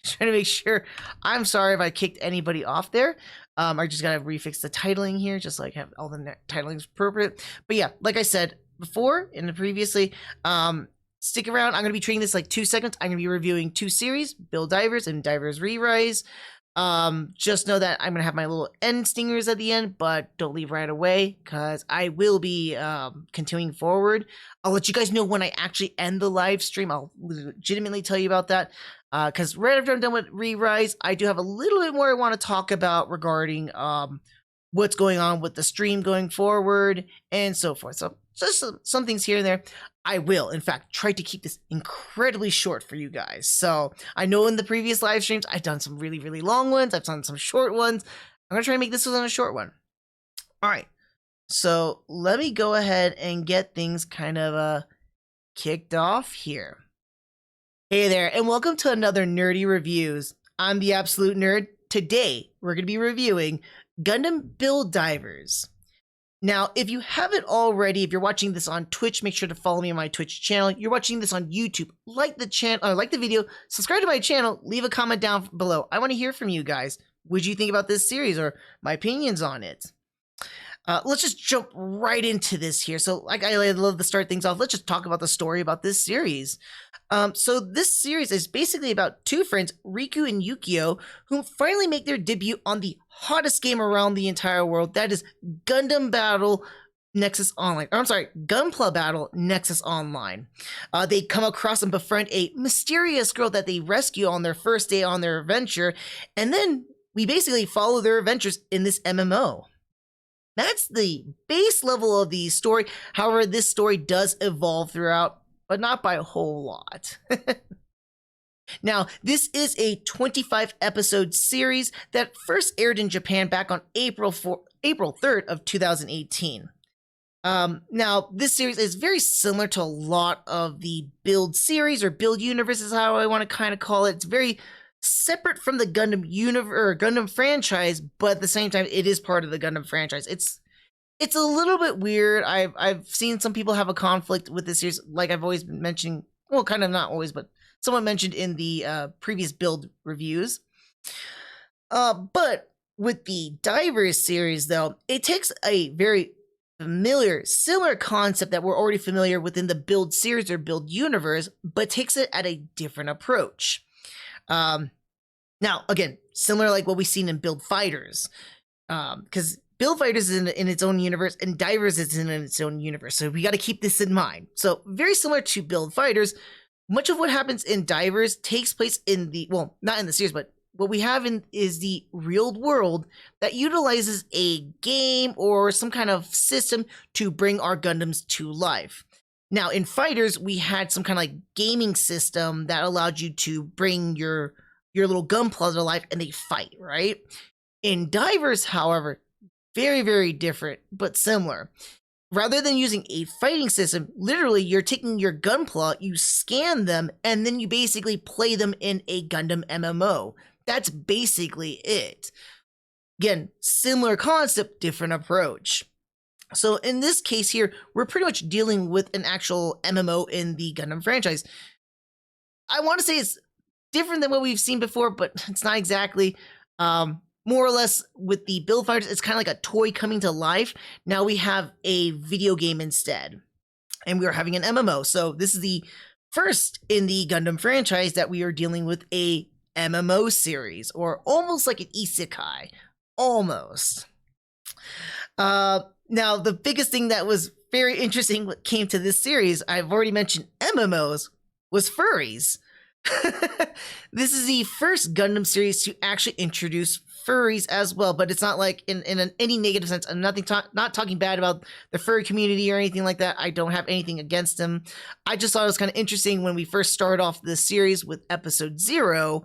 trying to make sure. I'm sorry if I kicked anybody off there. I just gotta refix the titling here, just like have all the titlings appropriate. But yeah, like I said before in the previously, stick around. I'm gonna be treating this like 2 segments. I'm gonna be reviewing 2 series, Build Divers and Divers ReRISE. Just know that I'm gonna have my little end stingers at the end, but don't leave right away because I will be continuing forward. I'll let you guys know when I actually end the live stream. I'll legitimately tell you about that because right after I'm done with ReRISE, I do have a little bit more I want to talk about regarding what's going on with the stream going forward and so forth. So just some things here and there. I will, in fact, try to keep this incredibly short for you guys. So I know in the previous live streams, I've done some really, really long ones. I've done some short ones. I'm going to try to make this one a short one. All right. So let me go ahead and get things kind of kicked off here. Hey there, and welcome to another Nerdy Reviews. I'm the Absolute Nerd. Today, we're going to be reviewing Gundam Build Divers. Now, if you haven't already, if you're watching this on Twitch, make sure to follow me on my Twitch channel. You're watching this on YouTube, like the channel, like the video, subscribe to my channel, leave a comment down below. I want to hear from you guys. What do you think about this series or my opinions on it? Let's just jump right into this here. So, like I love to start things off. Let's just talk about the story about this series. So this series is basically about 2 friends, Riku and Yukio, who finally make their debut on the hottest game around the entire world. That is Gundam Battle Nexus Online. Or, I'm sorry, Gunpla Battle Nexus Online. They come across and befriend a mysterious girl that they rescue on their first day on their adventure, and then we basically follow their adventures in this MMO. That's the base level of the story. However, this story does evolve throughout, but not by a whole lot. Now, this is a 25-episode series that first aired in Japan back on April 3rd of 2018. Now, this series is very similar to a lot of the Build series, or Build universe is how I want to kind of call it. It's very separate from the Gundam universe or Gundam franchise, but at the same time, it is part of the Gundam franchise. It's a little bit weird. I've seen some people have a conflict with this series, like I've always been mentioning. Well, kind of not always, but someone mentioned in the previous Build reviews. But with the Divers series, though, it takes a very familiar, similar concept that we're already familiar within the Build series or Build universe, but takes it at a different approach. Now, again, similar like what we've seen in Build Fighters, because Build Fighters is in its own universe and Divers is in its own universe, so we got to keep this in mind. So very similar to Build Fighters, much of what happens in Divers takes place in the, well, not in the series, but what we have is the real world that utilizes a game or some kind of system to bring our Gundams to life. Now, in Fighters, we had some kind of like gaming system that allowed you to bring your little Gunpla to life and they fight, right? In Divers, however, very, very different, but similar. Rather than using a fighting system, literally you're taking your Gunpla, you scan them, and then you basically play them in a Gundam MMO. That's basically it. Again, similar concept, different approach. So in this case here, we're pretty much dealing with an actual MMO in the Gundam franchise. I want to say it's different than what we've seen before, but it's not exactly. More or less with the Build Fighters, it's kind of like a toy coming to life. Now we have a video game instead, and we are having an MMO. So this is the first in the Gundam franchise that we are dealing with a MMO series, or almost like an isekai, almost. Now, the biggest thing that was very interesting when it came to this series, I've already mentioned MMOs, was furries. This is the first Gundam series to actually introduce furries as well, but it's not like in any negative sense. I'm not talking bad about the furry community or anything like that. I don't have anything against them. I just thought it was kind of interesting when we first started off this series with episode 0.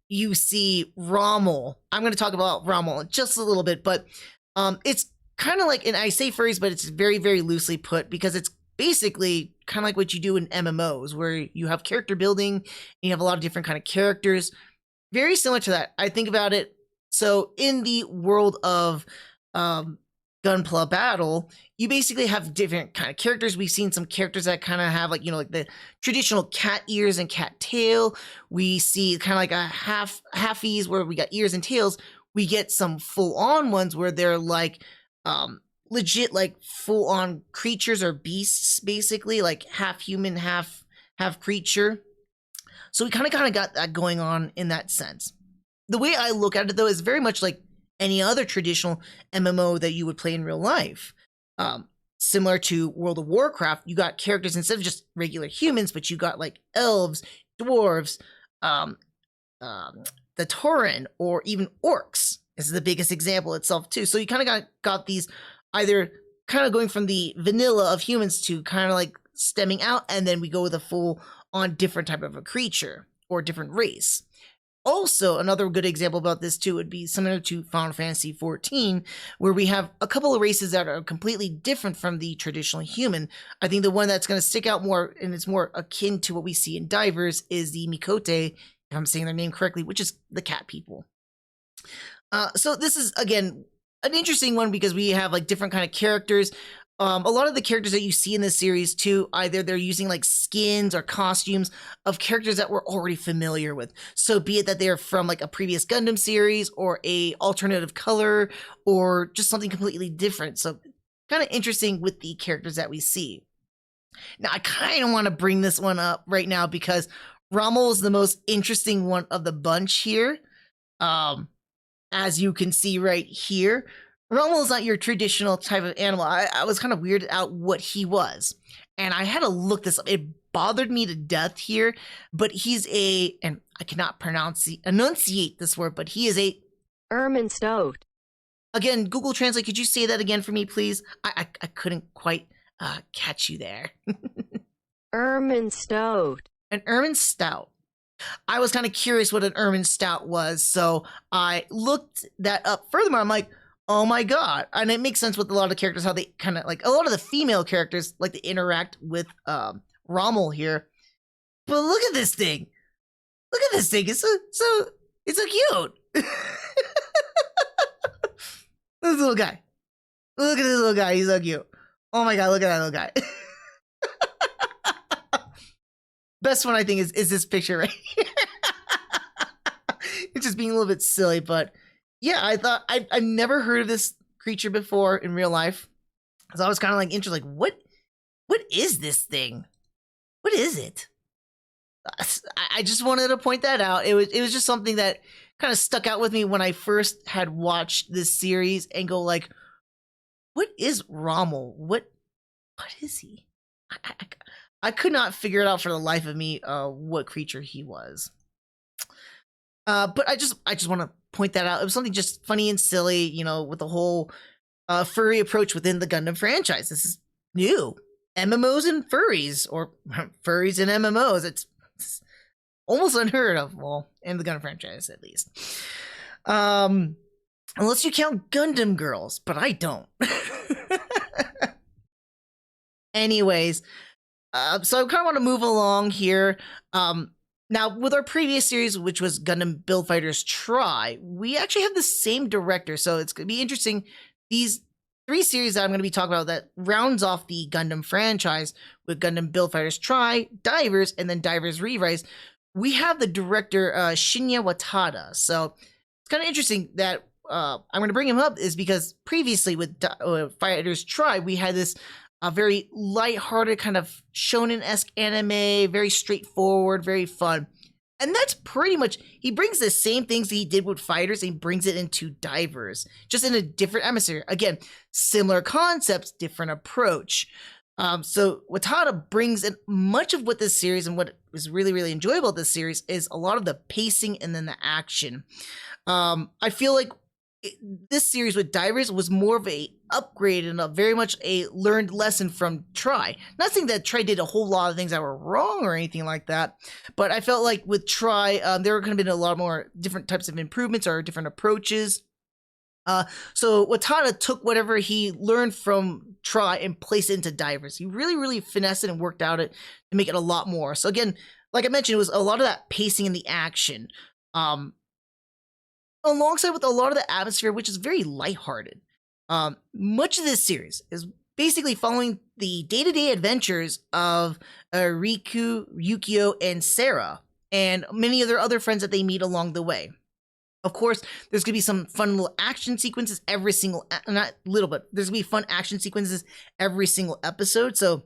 You see Rommel. I'm going to talk about Rommel in just a little bit, but it's kind of like, and I say furries, but it's very, very loosely put because it's basically kind of like what you do in MMOs, where you have character building and you have a lot of different kind of characters. Very similar to that. I think about it. So in the world of Gunpla battle, you basically have different kind of characters. We've seen some characters that kind of have like, you know, like the traditional cat ears and cat tail. We see kind of like a halfies where we got ears and tails. We get some full on ones where they're like legit like full on creatures or beasts, basically like half human, half creature. So we kind of got that going on in that sense. The way I look at it though is very much like any other traditional MMO that you would play in real life. Similar to World of Warcraft, you got characters instead of just regular humans, but you got like elves, dwarves, the Tauren, or even orcs. This is the biggest example itself too. So you kind of got these either kind of going from the vanilla of humans to kind of like stemming out, and then we go with a full on different type of a creature or different race. Also, another good example about this too would be similar to Final Fantasy XIV, where we have a couple of races that are completely different from the traditional human. I think the one that's going to stick out more, and it's more akin to what we see in Divers, is the Mikote, if I'm saying their name correctly, which is the cat people. So this is, again, an interesting one because we have like different kind of characters. A lot of the characters that you see in this series too, either they're using like skins or costumes of characters that we're already familiar with. So be it that they're from like a previous Gundam series or a alternative color or just something completely different. So kind of interesting with the characters that we see. Now I kind of want to bring this one up right now because Rommel is the most interesting one of the bunch here. As you can see right here, Rommel is not your traditional type of animal. I was kind of weirded out what he was. And I had to look this up. It bothered me to death here. But he's and I cannot enunciate this word, but he is a Ermine Stoat. Again, Google Translate, could you say that again for me, please? I couldn't quite catch you there. Ermine Stoat. An Ermine Stout. I was kind of curious what an Ermine Stout was, so I looked that up. Furthermore, I'm like, oh my god. And it makes sense with a lot of characters, how they kind of like a lot of the female characters like to interact with Rommel here. But look at this thing. Look at this thing. It's so cute. This little guy. Look at this little guy. He's so cute. Oh my god, look at that little guy. Best one I think is this picture right here. It's just being a little bit silly, but yeah, I thought I've never heard of this creature before in real life. So I was kind of like interested, like what is this thing? What is it? I just wanted to point that out. It was just something that kind of stuck out with me when I first had watched this series and go like, what is Rommel? What is he? I could not figure it out for the life of me what creature he was. But I just want to point that out. It was something just funny and silly, you know, with the whole furry approach within the Gundam franchise. This is new. MMOs and furries, or furries and MMOs. It's almost unheard of. Well, in the Gundam franchise, at least. Unless you count Gundam girls, but I don't. Anyways, so I kind of want to move along here. Now, with our previous series, which was Gundam Build Fighters Try, we actually have the same director, so it's going to be interesting. These 3 series that I'm going to be talking about that rounds off the Gundam franchise with Gundam Build Fighters Try, Divers, and then Divers ReRISE, we have the director Shinya Watada. So it's kind of interesting that I'm going to bring him up is because previously with Fighters Try, we had this very lighthearted kind of shonen-esque anime, very straightforward, very fun. And that's pretty much, he brings the same things that he did with Fighters and he brings it into Divers, just in a different atmosphere. Again, similar concepts, different approach. So Watada brings in much of what this series, and what is really, really enjoyable about this series is a lot of the pacing and then the action. I feel like this series with Divers was more of a upgrade and a very much a learned lesson from Try. Not saying that Try did a whole lot of things that were wrong or anything like that, but I felt like with Try, there were going to be a lot more different types of improvements or different approaches. So Watada took whatever he learned from Try and placed it into Divers. He really, really finessed it and worked out it to make it a lot more. So again, like I mentioned, it was a lot of that pacing in the action. Alongside with a lot of the atmosphere, which is very lighthearted. Much of this series is basically following the day-to-day adventures of Riku, Yukio, and Sarah, and many of their other friends that they meet along the way. Of course, there's gonna be some fun little action sequences every single, not little, but there's gonna be fun action sequences every single episode. So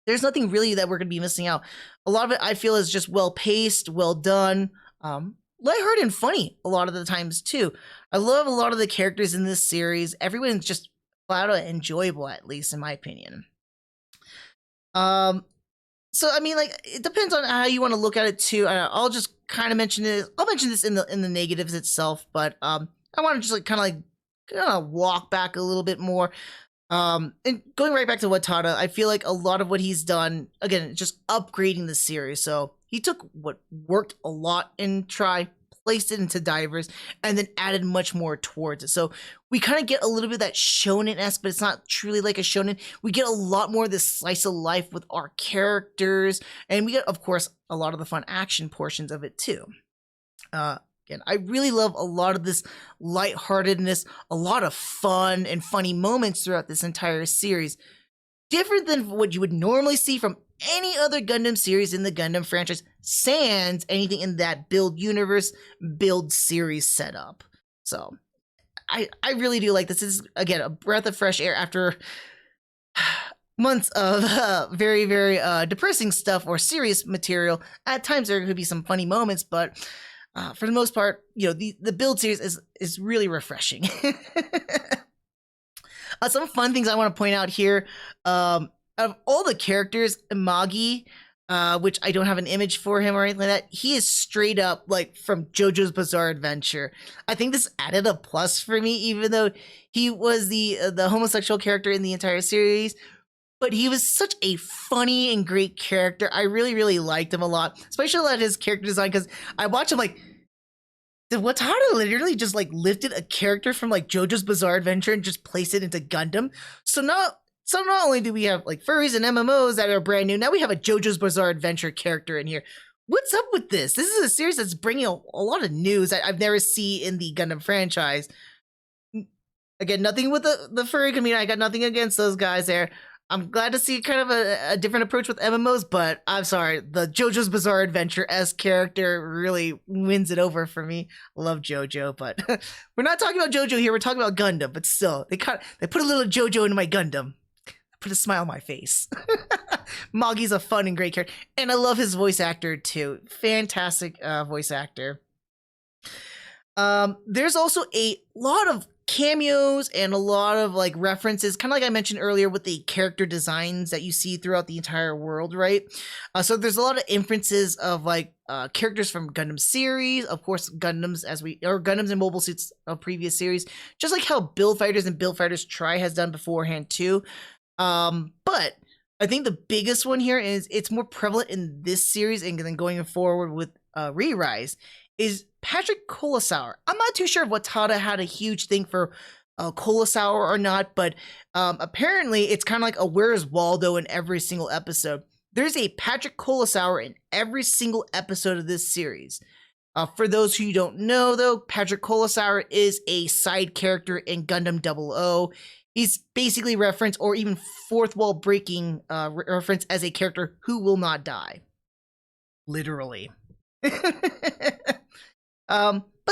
there's nothing really that we're gonna be missing out. A lot of it I feel is just well paced, well done, lighthearted and funny a lot of the times too. I love a lot of the characters in this series. Everyone's just flat out enjoyable, at least in my opinion. So I mean, like, it depends on how you want to look at it too. I'll just kind of mention it. I'll mention this in the negatives itself, but I want to just like kind of walk back a little bit more. And going right back to Watada, I feel like a lot of what he's done, again, just upgrading the series. So he took what worked a lot in Try, placed it into Divers, and then added much more towards it. So we kind of get a little bit of that shonen-esque, but it's not truly like a shonen. We get a lot more of this slice of life with our characters, and we get, of course, a lot of the fun action portions of it too. Again, I really love a lot of this lightheartedness, a lot of fun and funny moments throughout this entire series. Different than what you would normally see from any other Gundam series in the Gundam franchise, sans anything in that build universe, build series setup. So I really do like this. This is, again, a breath of fresh air after months of very, very depressing stuff or serious material. At times there could be some funny moments, but for the most part, you know, the build series is really refreshing. Some fun things I want to point out here. Of all the characters, Magi, which I don't have an image for him or anything like that, he is straight up like from JoJo's Bizarre Adventure. I think this added a plus for me, even though he was the homosexual character in the entire series. But he was such a funny and great character. I really, really liked him a lot, especially at his character design, because I watched him like, did Watada literally just like lifted a character from like JoJo's Bizarre Adventure and just placed it into Gundam? So not only do we have like furries and MMOs that are brand new, now we have a JoJo's Bizarre Adventure character in here. What's up with this? This is a series that's bringing a lot of news that I've never seen in the Gundam franchise. Again, nothing with the furry community. I got nothing against those guys there. I'm glad to see kind of a different approach with MMOs, but I'm sorry, the JoJo's Bizarre Adventure-esque character really wins it over for me. I love JoJo, but we're not talking about JoJo here. We're talking about Gundam, but still, they put a little JoJo into my Gundam. Put a smile on my face. Magi's a fun and great character, and I love his voice actor too. Fantastic voice actor. There's also a lot of cameos and a lot of like references, kind of like I mentioned earlier with the character designs that you see throughout the entire world, right? So there's a lot of inferences of like characters from Gundam series, of course Gundams Gundams and Mobile Suits of previous series, just like how Build Fighters and Build Fighters Try has done beforehand too. But I think the biggest one here is it's more prevalent in this series and then going forward with ReRISE is Patrick Colasour. I'm not too sure if Watada had a huge thing for Colasour or not, but apparently it's kind of like a Where's Waldo in every single episode. There's a Patrick Colasour in every single episode of this series. For those who don't know, though, Patrick Colasour is a side character in Gundam 00. He's basically referenced, or even fourth wall breaking reference as a character who will not die. Literally. But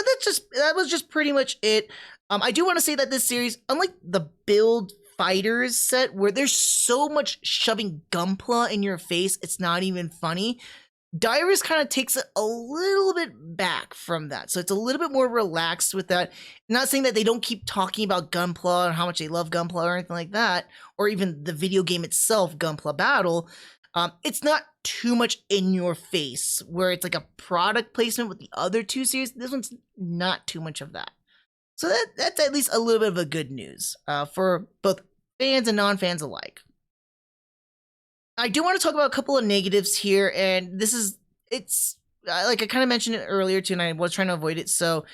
that was just pretty much it. I do want to say that this series, unlike the Build Fighters set, where there's so much shoving Gunpla in your face, it's not even funny. Divers kind of takes it a little bit back from that. So it's a little bit more relaxed with that. Not saying that they don't keep talking about Gunpla and how much they love Gunpla or anything like that, or even the video game itself, Gunpla Battle. It's not too much in your face, where it's like a product placement with the other two series. This one's not too much of that. So that's at least a little bit of a good news for both fans and non-fans alike. I do want to talk about a couple of negatives here, and it's like I kind of mentioned it earlier too, and I was trying to avoid it. So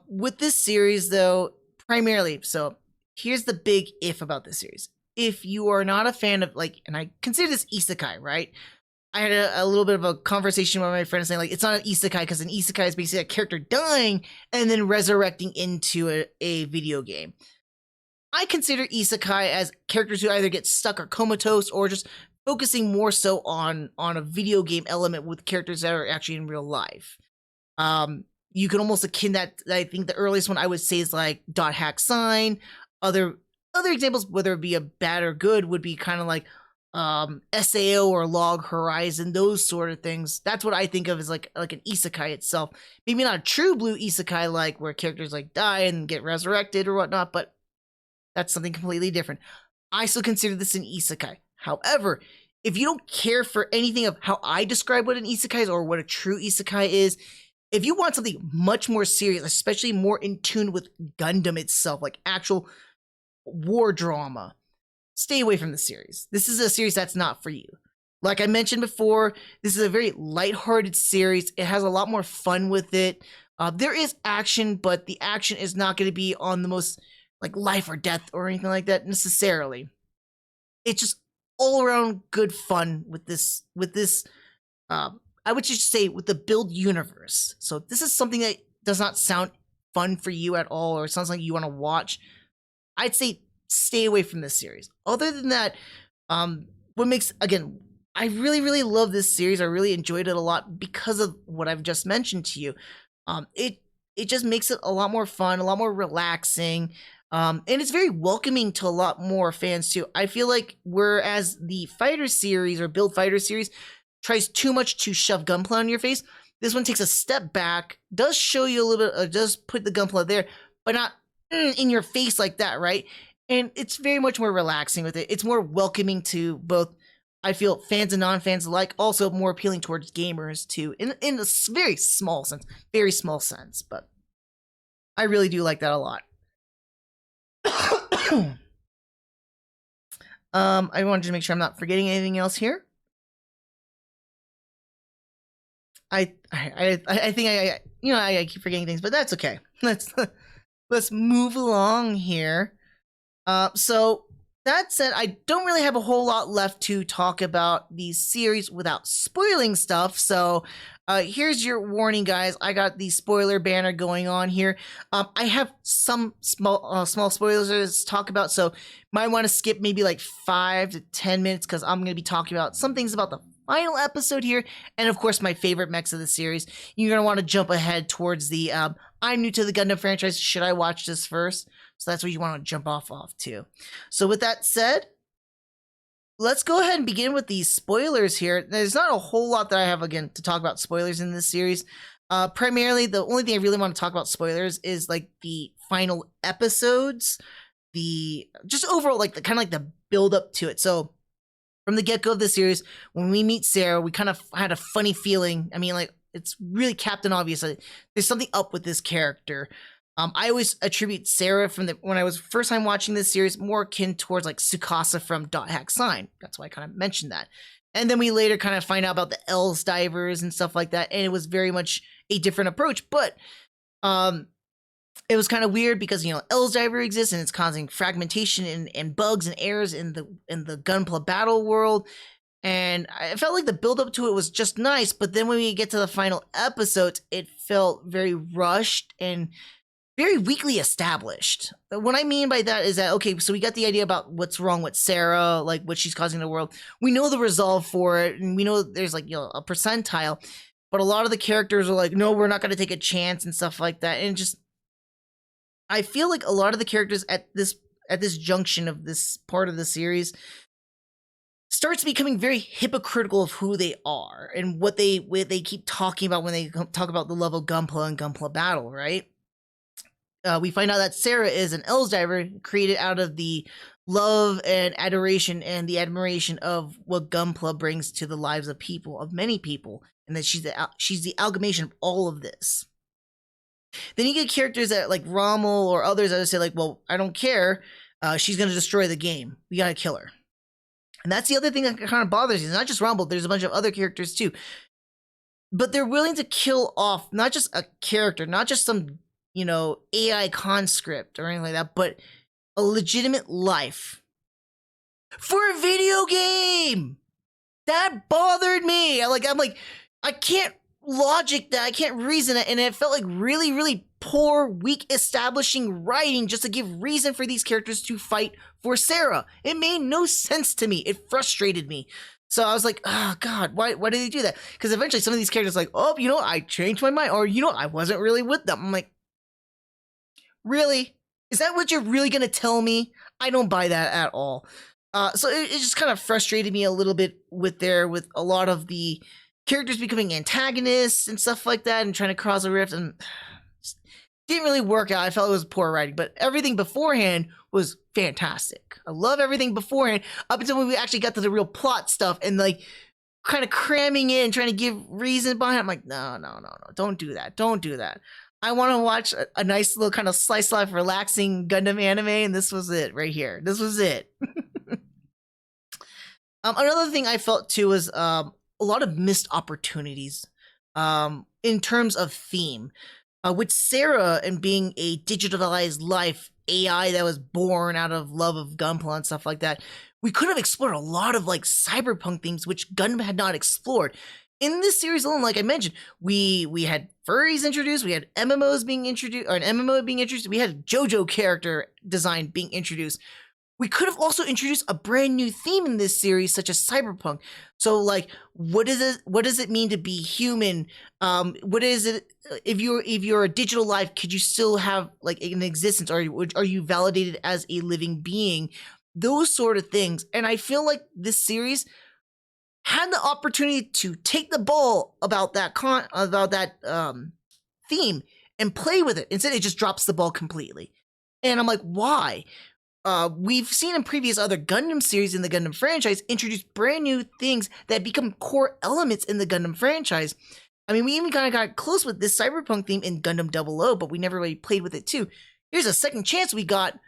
with this series, though, primarily, so here's the big if about this series. If you are not a fan of, like, and I consider this isekai, right? I had a little bit of a conversation with my friend saying, like, it's not an isekai because an isekai is basically a character dying and then resurrecting into a video game. I consider isekai as characters who either get stuck or comatose, or just focusing more so on a video game element with characters that are actually in real life. You can almost akin that. I think the earliest one I would say is like Dot Hack Sign. Other examples, whether it be a bad or good, would be kind of like SAO or Log Horizon, those sort of things. That's what I think of as like an isekai itself. Maybe not a true blue isekai like where characters like die and get resurrected or whatnot, but that's something completely different. I still consider this an isekai. However, if you don't care for anything of how I describe what an isekai is or what a true isekai is, if you want something much more serious, especially more in tune with Gundam itself, like actual war drama, stay away from the series. This is a series that's not for you. Like I mentioned before, this is a very lighthearted series. It has a lot more fun with it. There is action, but the action is not going to be on the most like life or death or anything like that necessarily. It's just all around good fun with this I would just say with the build universe. So if this is something that does not sound fun for you at all, or it sounds like you want to watch, I'd say stay away from this series. Other than that, what makes, again, I really, really love this series. I really enjoyed it a lot because of what I've just mentioned to you. It just makes it a lot more fun, a lot more relaxing. And it's very welcoming to a lot more fans too. I feel like whereas the Fighter series or Build Fighter series tries too much to shove Gunpla in your face, this one takes a step back, does show you a little bit, does put the Gunpla there, but not in your face like that, right? And it's very much more relaxing with it. It's more welcoming to both, I feel, fans and non-fans alike, also more appealing towards gamers too, in a very small sense, but I really do like that a lot. I wanted to make sure I'm not forgetting anything else here. I think I keep forgetting things, but that's okay. Let's move along here. So that said, I don't really have a whole lot left to talk about these series without spoiling stuff. So here's your warning, guys. I got the spoiler banner going on here. I have some small spoilers to talk about, so might want to skip maybe like 5 to 10 minutes because I'm going to be talking about some things about the final episode here, and of course my favorite mechs of the series. You're going to want to jump ahead towards the I'm new to the Gundam franchise, should I watch this first? So that's what you want to jump off to. So with that said, let's go ahead and begin with these spoilers here. There's not a whole lot that I have, again, to talk about spoilers in this series. Primarily, the only thing I really want to talk about spoilers is like the final episodes, just overall, like the kind of like the build up to it. So from the get-go of the series, when we meet Sarah, we kind of had a funny feeling. I mean, like, it's really Captain Obvious. There's something up with this character. I always attribute Sarah when I was first time watching this series more akin towards like Tsukasa from Dot Hack Sign. That's why I kind of mentioned that. And then we later kind of find out about the Els divers and stuff like that, and it was very much a different approach. But it was kind of weird because, you know, Els diver exists and it's causing fragmentation and bugs and errors in the Gunpla battle world. And I felt like the build up to it was just nice, but then when we get to the final episodes, it felt very rushed and very weakly established. What I mean by that is that, okay, so we got the idea about what's wrong with Sarah, like what she's causing in the world. We know the resolve for it, and we know there's like, you know, a percentile, but a lot of the characters are like, no, we're not going to take a chance and stuff like that. And just, I feel like a lot of the characters at this junction of this part of the series starts becoming very hypocritical of who they are and what they keep talking about when they talk about the love of Gunpla and Gunpla battle, right? We find out that Sarah is an Els diver created out of the love and adoration and the admiration of what Gunpla brings to the lives of people, of many people, and that she's the amalgamation of all of this. Then you get characters that like Rommel or others that say like, well, I don't care, she's going to destroy the game, we gotta kill her. And that's the other thing that kind of bothers you. It's not just Rommel, there's a bunch of other characters too, but they're willing to kill off not just a character, not just some, you know, AI conscript or anything like that, but a legitimate life for a video game. That bothered me. I'm like, I can't logic that, I can't reason it, and it felt like really, really poor, weak establishing writing just to give reason for these characters to fight for Sarah. It made no sense to me. It frustrated me. So I was like, oh God, why did they do that? Because eventually some of these characters like, oh, I changed my mind, or I wasn't really with them. I'm like, really? Is that what you're really gonna tell me? I don't buy that at all. So it just kind of frustrated me a little bit with a lot of the characters becoming antagonists and stuff like that, and trying to cross a rift, and didn't really work out. I felt it was poor writing, but everything beforehand was fantastic. I love everything beforehand up until when we actually got to the real plot stuff and like kind of cramming it and trying to give reason behind it. I'm like, no, don't do that. I want to watch a nice little kind of slice life relaxing Gundam anime, and this was it right here. This was it. Another thing I felt too was a lot of missed opportunities in terms of theme. With Sarah and being a digitalized life, AI that was born out of love of Gunpla and stuff like that, we could have explored a lot of like cyberpunk themes which Gundam had not explored. In this series alone, like I mentioned, we had furries introduced, we had MMOs being introduced, or an MMO being introduced, we had a JoJo character design being introduced. We could have also introduced a brand new theme in this series, such as cyberpunk. So, like, what does it mean to be human? What is it if you're a digital life? Could you still have like an existence? Are you validated as a living being? Those sort of things. And I feel like this series had the opportunity to take the ball about that theme and play with it. Instead, it just drops the ball completely. And I'm like, why? We've seen in previous other Gundam series in the Gundam franchise introduce brand new things that become core elements in the Gundam franchise. I mean, we even kind of got close with this cyberpunk theme in Gundam 00, but we never really played with it too. Here's a second chance we got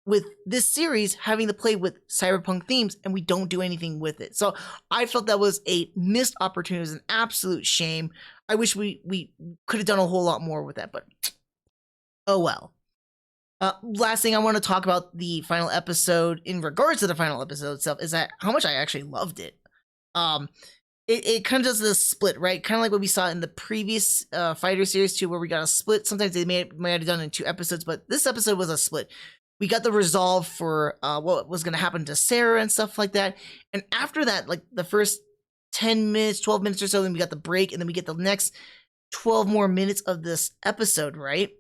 with this series having to play with cyberpunk themes, and we don't do anything with it. So I felt that was a missed opportunity. It was an absolute shame. I wish we could have done a whole lot more with that, but oh well. Last thing I want to talk about the final episode in regards to the final episode itself is that how much I actually loved it. It kind of does this split, right? Kind of like what we saw in the previous Fighter series too, where we got a split. Sometimes they might have done it in 2 episodes, but this episode was a split. We got the resolve for what was going to happen to Sarah and stuff like that. And after that, like the first 10 minutes, 12 minutes or so, then we got the break, and then we get the next 12 more minutes of this episode, right?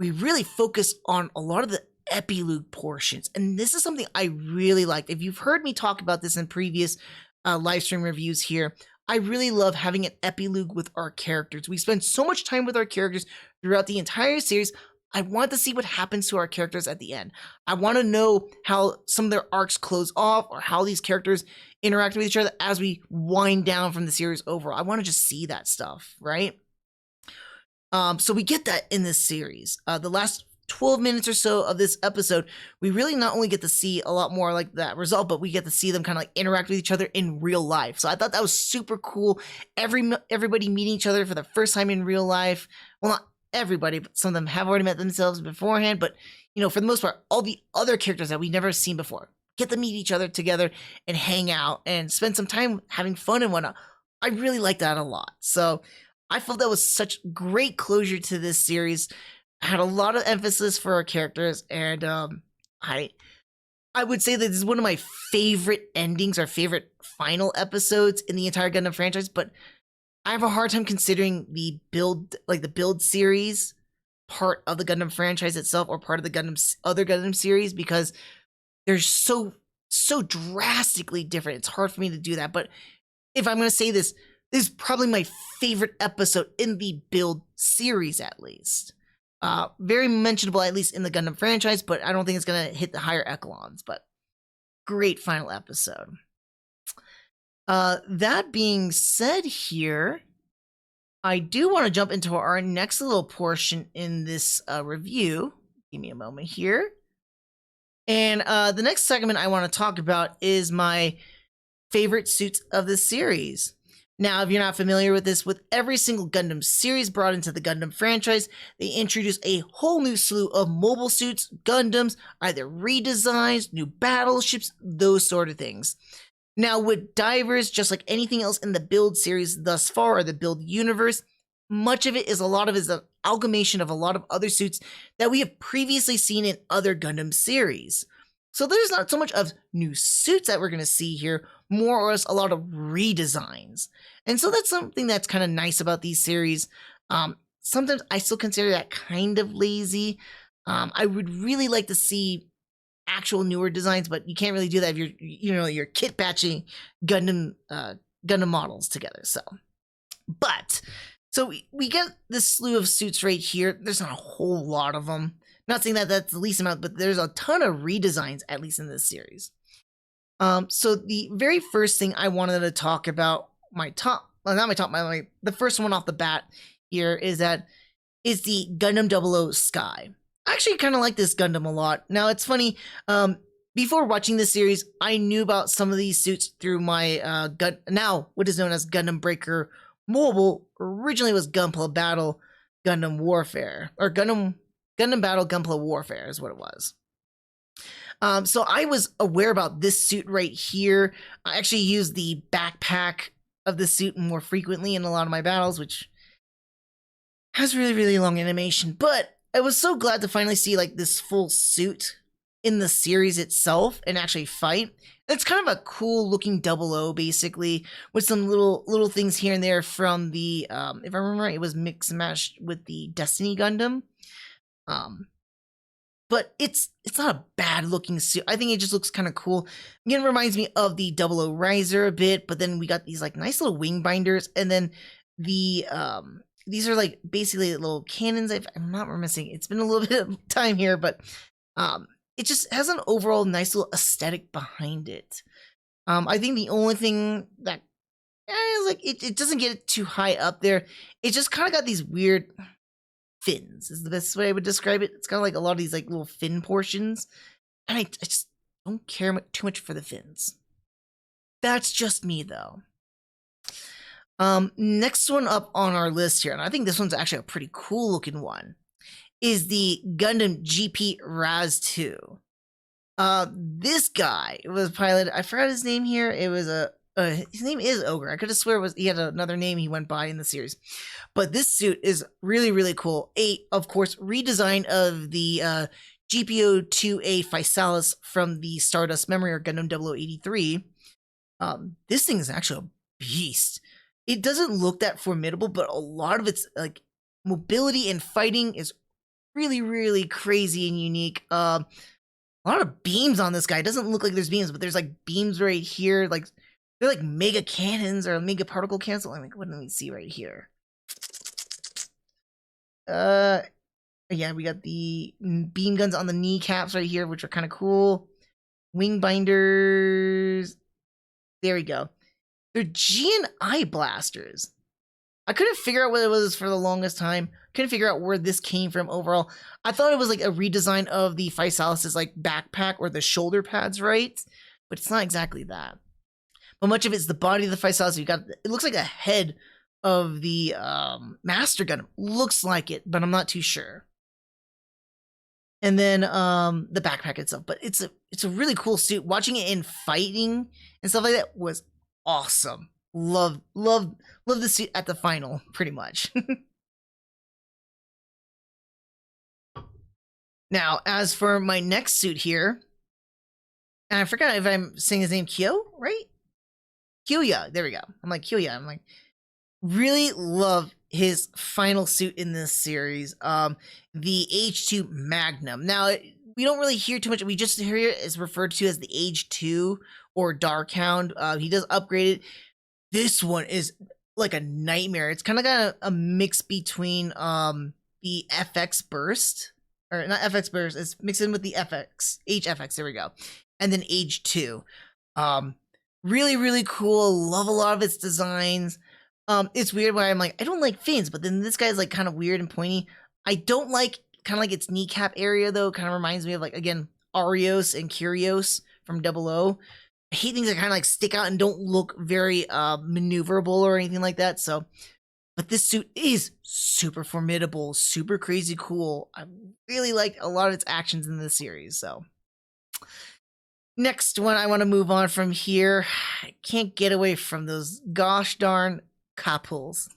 We really focus on a lot of the epilogue portions. And this is something I really liked. If you've heard me talk about this in previous live stream reviews here, I really love having an epilogue with our characters. We spend so much time with our characters throughout the entire series. I want to see what happens to our characters at the end. I want to know how some of their arcs close off, or how these characters interact with each other as we wind down from the series overall. I want to just see that stuff, right? So we get that in this series. The last 12 minutes or so of this episode, we really not only get to see a lot more like that result, but we get to see them kind of like interact with each other in real life. So I thought that was super cool. Everybody meeting each other for the first time in real life. Well, not everybody, but some of them have already met themselves beforehand. But, for the most part, all the other characters that we've never seen before get to meet each other together and hang out and spend some time having fun and whatnot. I really like that a lot. So I felt that was such great closure to this series. I had a lot of emphasis for our characters, and I would say that this is one of my favorite endings or favorite final episodes in the entire Gundam franchise, but I have a hard time considering the build series part of the Gundam franchise itself, or part of the other Gundam series, because they're so drastically different. It's hard for me to do that, but if I'm going to say this is probably my favorite episode in the build series, at least. Very mentionable, at least in the Gundam franchise, but I don't think it's going to hit the higher echelons, but great final episode. That being said here, I do want to jump into our next little portion in this review. Give me a moment here. And the next segment I want to talk about is my favorite suits of the series. Now, if you're not familiar with this, with every single Gundam series brought into the Gundam franchise, they introduce a whole new slew of mobile suits, Gundams, either redesigns, new battleships, those sort of things. Now, with divers, just like anything else in the build series thus far, or the build universe, much of it is, a lot of it is an amalgamation of a lot of other suits that we have previously seen in other Gundam series. So there's not so much of new suits that we're going to see here, more or less a lot of redesigns. And so that's something that's kind of nice about these series. Sometimes I still consider that kind of lazy. I would really like to see actual newer designs, but you can't really do that if you're kit batching Gundam models together. So we get this slew of suits right here. There's not a whole lot of them. Not saying that that's the least amount, but there's a ton of redesigns, at least in this series. So the very first thing I wanted to talk about, the first one off the bat here is the Gundam 00 Sky. I actually kind of like this Gundam a lot. Now, it's funny, before watching this series, I knew about some of these suits through my now what is known as Gundam Breaker Mobile. Originally was Gunpla Battle Gundam Warfare, or Gundam Battle Gunpla Warfare is what it was. So I was aware about this suit right here. I actually use the backpack of the suit more frequently in a lot of my battles, which has really, really long animation. But I was so glad to finally see like this full suit in the series itself and actually fight. It's kind of a cool looking 00, basically, with some little things here and there from the if I remember right, it was mixed and matched with the Destiny Gundam. But it's not a bad looking suit. I think it just looks kind of cool. Again, it reminds me of the 00 Riser a bit, but then we got these like nice little wing binders, and then the these are like basically little cannons. I'm not missing. It's been a little bit of time here, but it just has an overall nice little aesthetic behind it. I think the only thing that is like it doesn't get too high up there. It just kind of got these weird fins is the best way I would describe it. It's kind of like a lot of these like little fin portions, and I just don't care too much for the fins. That's just me though. Next one up on our list here, and I think this one's actually a pretty cool looking one, is the Gundam GP Raz 2. This guy was piloted, I forgot his name here. It was his name is Ogre. I could have swear he had another name he went by in the series. But this suit is really, really cool. Of course, redesign of the GPO-2A Physalis from the Stardust Memory or Gundam 0083. This thing is actually a beast. It doesn't look that formidable, but a lot of its like mobility and fighting is really, really crazy and unique. A lot of beams on this guy. It doesn't look like there's beams, but there's like beams right here. Like they're like mega cannons or mega particle cannons. Like, what do we see right here? Yeah, we got the beam guns on the kneecaps right here, which are kind of cool. Wing binders. There we go. They're G&I blasters. I couldn't figure out what it was for the longest time. Couldn't figure out where this came from overall. I thought it was like a redesign of the Physalis' like backpack or the shoulder pads, right? But it's not exactly that. But much of it's the body of the Physalis. It looks like a head of the Master Gundam. Looks like it, but I'm not too sure. And then the backpack itself. But it's a really cool suit. Watching it in fighting and stuff like that was awesome. Love the suit at the final, pretty much. Now, as for my next suit here, and I forgot if I'm saying his name Kyo, right? Kyoya, there we go. I'm like Kyoya. I'm like, really love his final suit in this series. The H2 Magnum. Now, we don't really hear too much. We just hear it as referred to as the H2 or Darkhound. He does upgrade it. This one is like a nightmare. It's kind of got a mix between the FX Burst, or not FX Burst, it's mixed in with the HFX, there we go. And then H2. Really, really cool. Love a lot of its designs. It's weird why I'm like, I don't like fins, but then this guy's like kind of weird and pointy. I don't like kind of like its kneecap area though. Kind of reminds me of like, again, Arios and Kyrios from 00. I hate things that kind of like stick out and don't look very maneuverable or anything like that. So, but this suit is super formidable, super crazy cool. I really like a lot of its actions in this series. So, next one I want to move on from here. I can't get away from those gosh darn couples.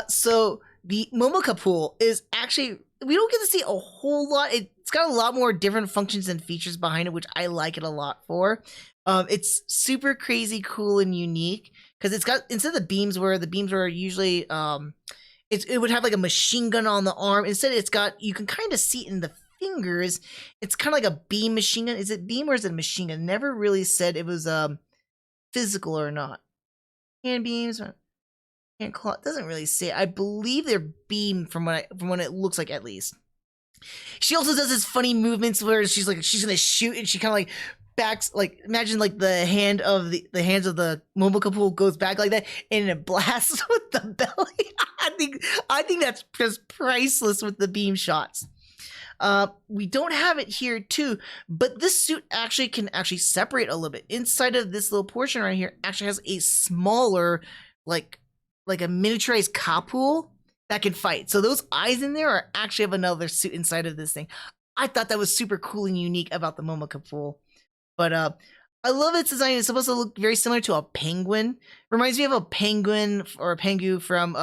So the Momoka pool is actually, we don't get to see a whole lot. It's got a lot more different functions and features behind it, which I like it a lot for. It's super crazy cool and unique because it's got, instead of the beams were usually it would have like a machine gun on the arm. Instead, it's got, you can kind of see it in the fingers. It's kind of like a beam machine gun. Is it beam or is it a machine gun? Never really said it was physical or not. Hand beams, hand claw. It doesn't really say. I believe they're beam from what it looks like, at least. She also does this funny movements where she's gonna shoot and she kind of like backs, like imagine like the hands of the Momoka pool goes back like that and it blasts with the belly. I think that's just priceless with the beam shots. We don't have it here too, but this suit actually can separate a little bit. Inside of this little portion right here actually has a smaller, like a miniaturized Kapool that can fight. So those eyes in there are actually of another suit inside of this thing. I thought that was super cool and unique about the Momoka pool. But I love its design. It's supposed to look very similar to a penguin. Reminds me of a penguin or a pengu from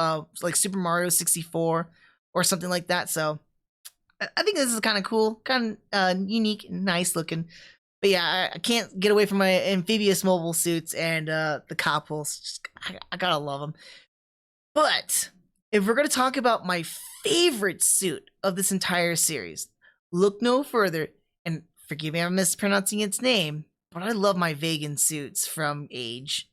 like Super Mario 64 or something like that. So I think this is kind of cool, kind of unique, nice looking. But yeah, I can't get away from my amphibious mobile suits and the Kapuls. I gotta love them. But if we're gonna talk about my favorite suit of this entire series, look no further. And forgive me, I'm mispronouncing its name, but I love my vegan suits from Age.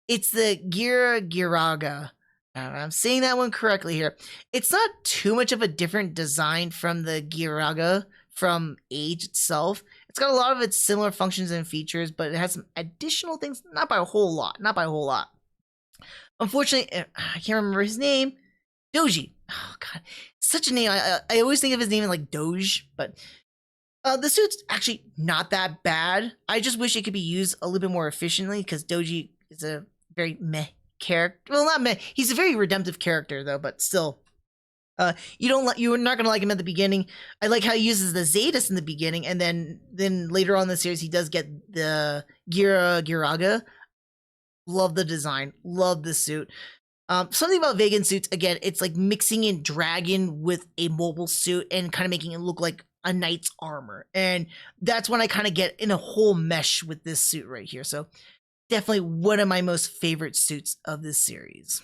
It's the Giraga. I'm saying that one correctly here. It's not too much of a different design from the Giraga from Age itself. It's got a lot of its similar functions and features, but it has some additional things, not by a whole lot. Unfortunately, I can't remember his name. Doji. Oh, God. Such a name. I always think of his name like Doge, but the suit's actually not that bad. I just wish it could be used a little bit more efficiently because Doji is a very meh character. Well, not meh. He's a very redemptive character though, but still, you're not gonna like him at the beginning. I like how he uses the Zetas in the beginning, and then later on in the series he does get the Giraga. Love the design. Love the suit. Something about vegan suits, again, it's like mixing in dragon with a mobile suit and kind of making it look like a knight's armor. And that's when I kind of get in a whole mesh with this suit right here. So definitely one of my most favorite suits of this series.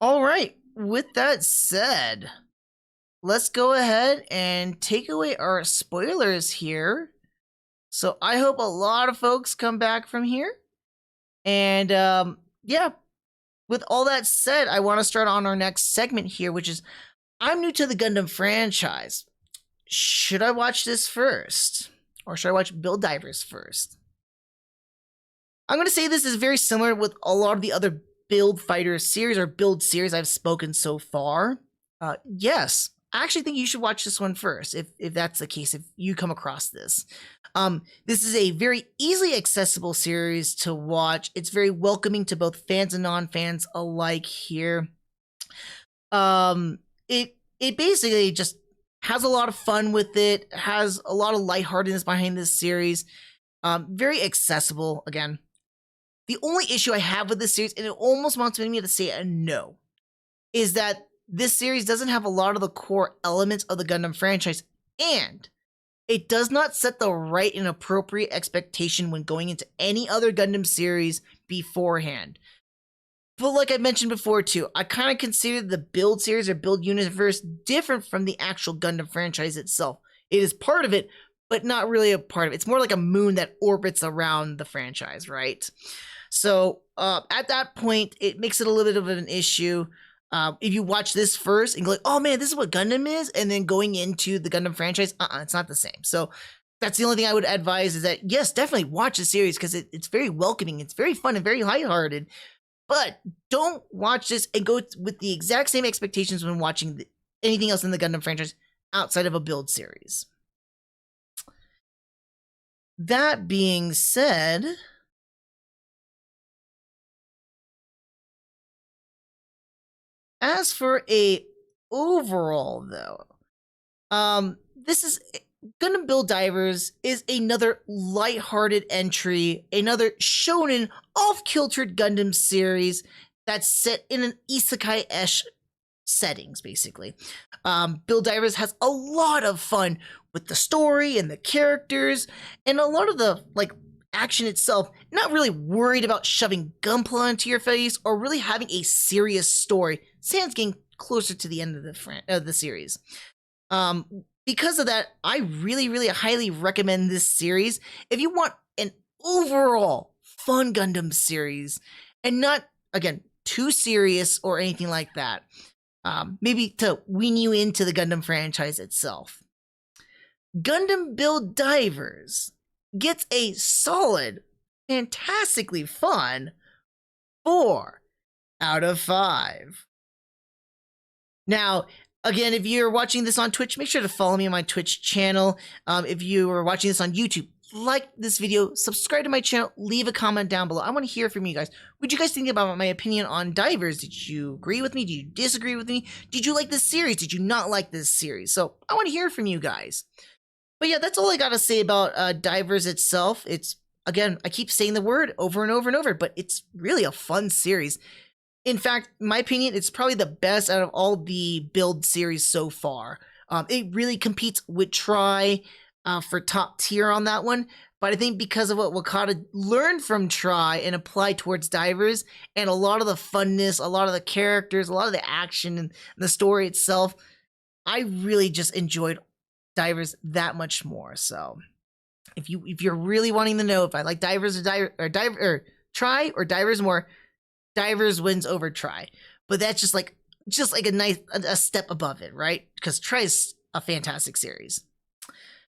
All right, with that said, let's go ahead and take away our spoilers here. So I hope a lot of folks come back from here. And yeah, with all that said, I want to start on our next segment here, which is I'm new to the Gundam franchise. Should I watch this first? Or should I watch Build Divers first? I'm going to say this is very similar with a lot of the other Build Fighter series or Build series I've spoken so far. Yes, I actually think you should watch this one first, if that's the case, if you come across this. This is a very easily accessible series to watch. It's very welcoming to both fans and non-fans alike here. It basically just has a lot of fun with it, has a lot of lightheartedness behind this series. Very accessible, again. The only issue I have with this series, and it almost wants me to say a no, is that this series doesn't have a lot of the core elements of the Gundam franchise, and it does not set the right and appropriate expectation when going into any other Gundam series beforehand. But like I mentioned before too, I kind of consider the Build series or Build universe different from the actual Gundam franchise itself. It is part of it, but not really a part of it. It's more like a moon that orbits around the franchise, right? So at that point, it makes it a little bit of an issue. If you watch this first and go like, oh man, this is what Gundam is, and then going into the Gundam franchise, it's not the same. So that's the only thing I would advise is that, yes, definitely watch the series because it's very welcoming. It's very fun and very lighthearted. But don't watch this and go with the exact same expectations when watching anything else in the Gundam franchise outside of a Build series. That being said, as for a overall though, this is Gundam Build Divers is another lighthearted entry, another shonen off-kiltered Gundam series that's set in an isekai-esque settings, basically. Build Divers has a lot of fun with the story and the characters and a lot of the action itself. Not really worried about shoving gunpla into your face or really having a serious story. Sans getting closer to the end of the series. Because of that, I really highly recommend this series if you want an overall fun Gundam series and not, again, too serious or anything like that. Maybe to wean you into the Gundam franchise itself. Gundam Build Divers gets a solid, fantastically fun 4 out of 5. Now, again, if you're watching this on Twitch, make sure to follow me on my Twitch channel. If you are watching this on YouTube, like this video, subscribe to my channel, leave a comment down below. I want to hear from you guys. What did you guys think about my opinion on Divers? Did you agree with me? Did you disagree with me? Did you like this series? Did you not like this series? So I want to hear from you guys. But yeah, that's all I got to say about Divers itself. It's, again, I keep saying the word over and over and over, but it's really a fun series. In fact, in my opinion, it's probably the best out of all the Build series so far. It really competes with Try for top tier on that one. But I think because of what Wakata learned from Try and applied towards Divers, and a lot of the funness, a lot of the characters, a lot of the action and the story itself, I really just enjoyed Divers that much more. So if you're really wanting to know if I like Divers or Try or Divers more, Divers wins over Try. But that's just like a nice step above it, right? Because Try is a fantastic series.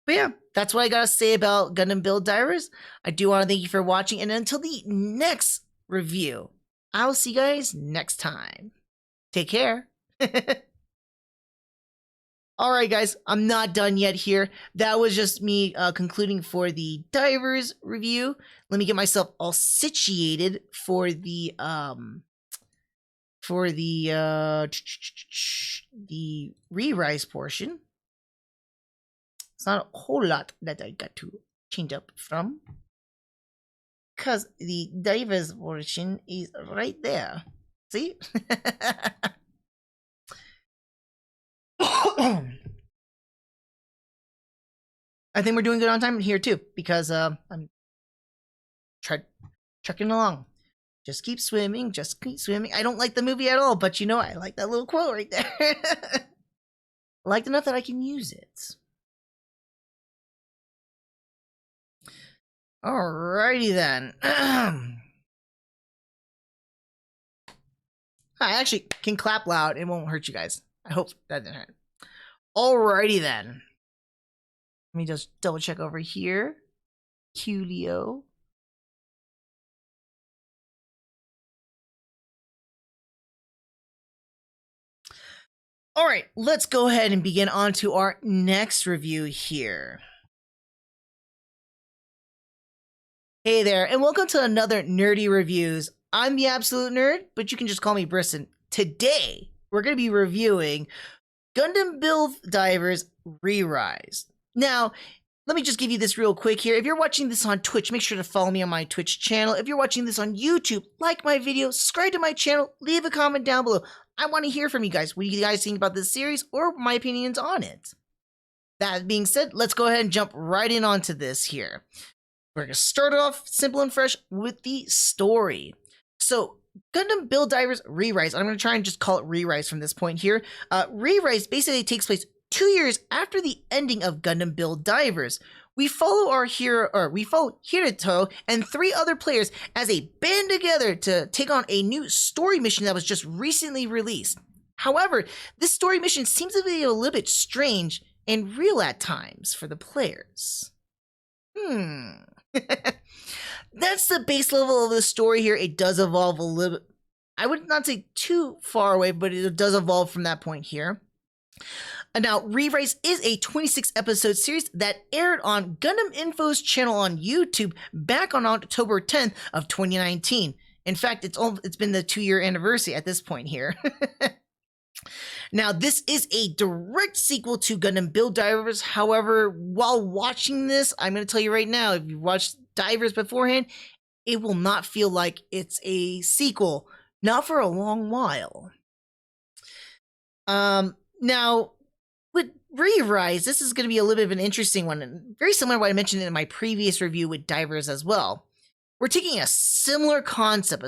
But yeah, that's what I gotta say about Gundam Build Divers. I do want to thank you for watching, and until the next review, I'll see you guys next time. Take care. Alright guys, I'm not done yet here. That was just me concluding for the Divers review. Let me get myself all situated for the ReRISE portion. It's not a whole lot that I got to change up from, because the Divers portion is right there. See? I think we're doing good on time here too, because I'm trucking along. Just keep swimming, just keep swimming. I don't like the movie at all, but you know, I like that little quote right there. Liked enough that I can use it. Alrighty then. I actually can clap loud. It won't hurt you guys. I hope that didn't hurt. Alrighty then. Let me just double check over here. Qleo. Alright, let's go ahead and begin on to our next review here. Hey there, and welcome to another Nerdy Reviews. I'm the Absolute Nerd, but you can just call me Brisson. Today, we're going to be reviewing Gundam Build Divers ReRISE. Now, let me just give you this real quick here. If you're watching this on Twitch, make sure to follow me on my Twitch channel. If you're watching this on YouTube, like my video, subscribe to my channel, leave a comment down below. I want to hear from you guys. What do you guys think about this series or my opinions on it? That being said, let's go ahead and jump right in onto this here. We're going to start off simple and fresh with the story. So, Gundam Build Divers ReRISE. I'm going to try and just call it ReRISE from this point here. ReRISE basically takes place 2 years after the ending of Gundam Build Divers. We follow Hiruto and 3 other players as they band together to take on a new story mission that was just recently released. However, this story mission seems to be a little bit strange and real at times for the players. That's the base level of the story here. It does evolve a little bit. I would not say too far away, but it does evolve from that point here. Now, ReRISE is a 26-episode series that aired on Gundam Info's channel on YouTube back on October 10th of 2019. In fact, it's been the 2-year anniversary at this point here. Now, this is a direct sequel to Gundam Build Divers. However, while watching this, I'm going to tell you right now, if you watched Divers beforehand, it will not feel like it's a sequel Not for a long while. Now, with ReRISE, this is going to be a little bit of an interesting one, and very similar to what I mentioned in my previous review with Divers as well. We're taking a similar concept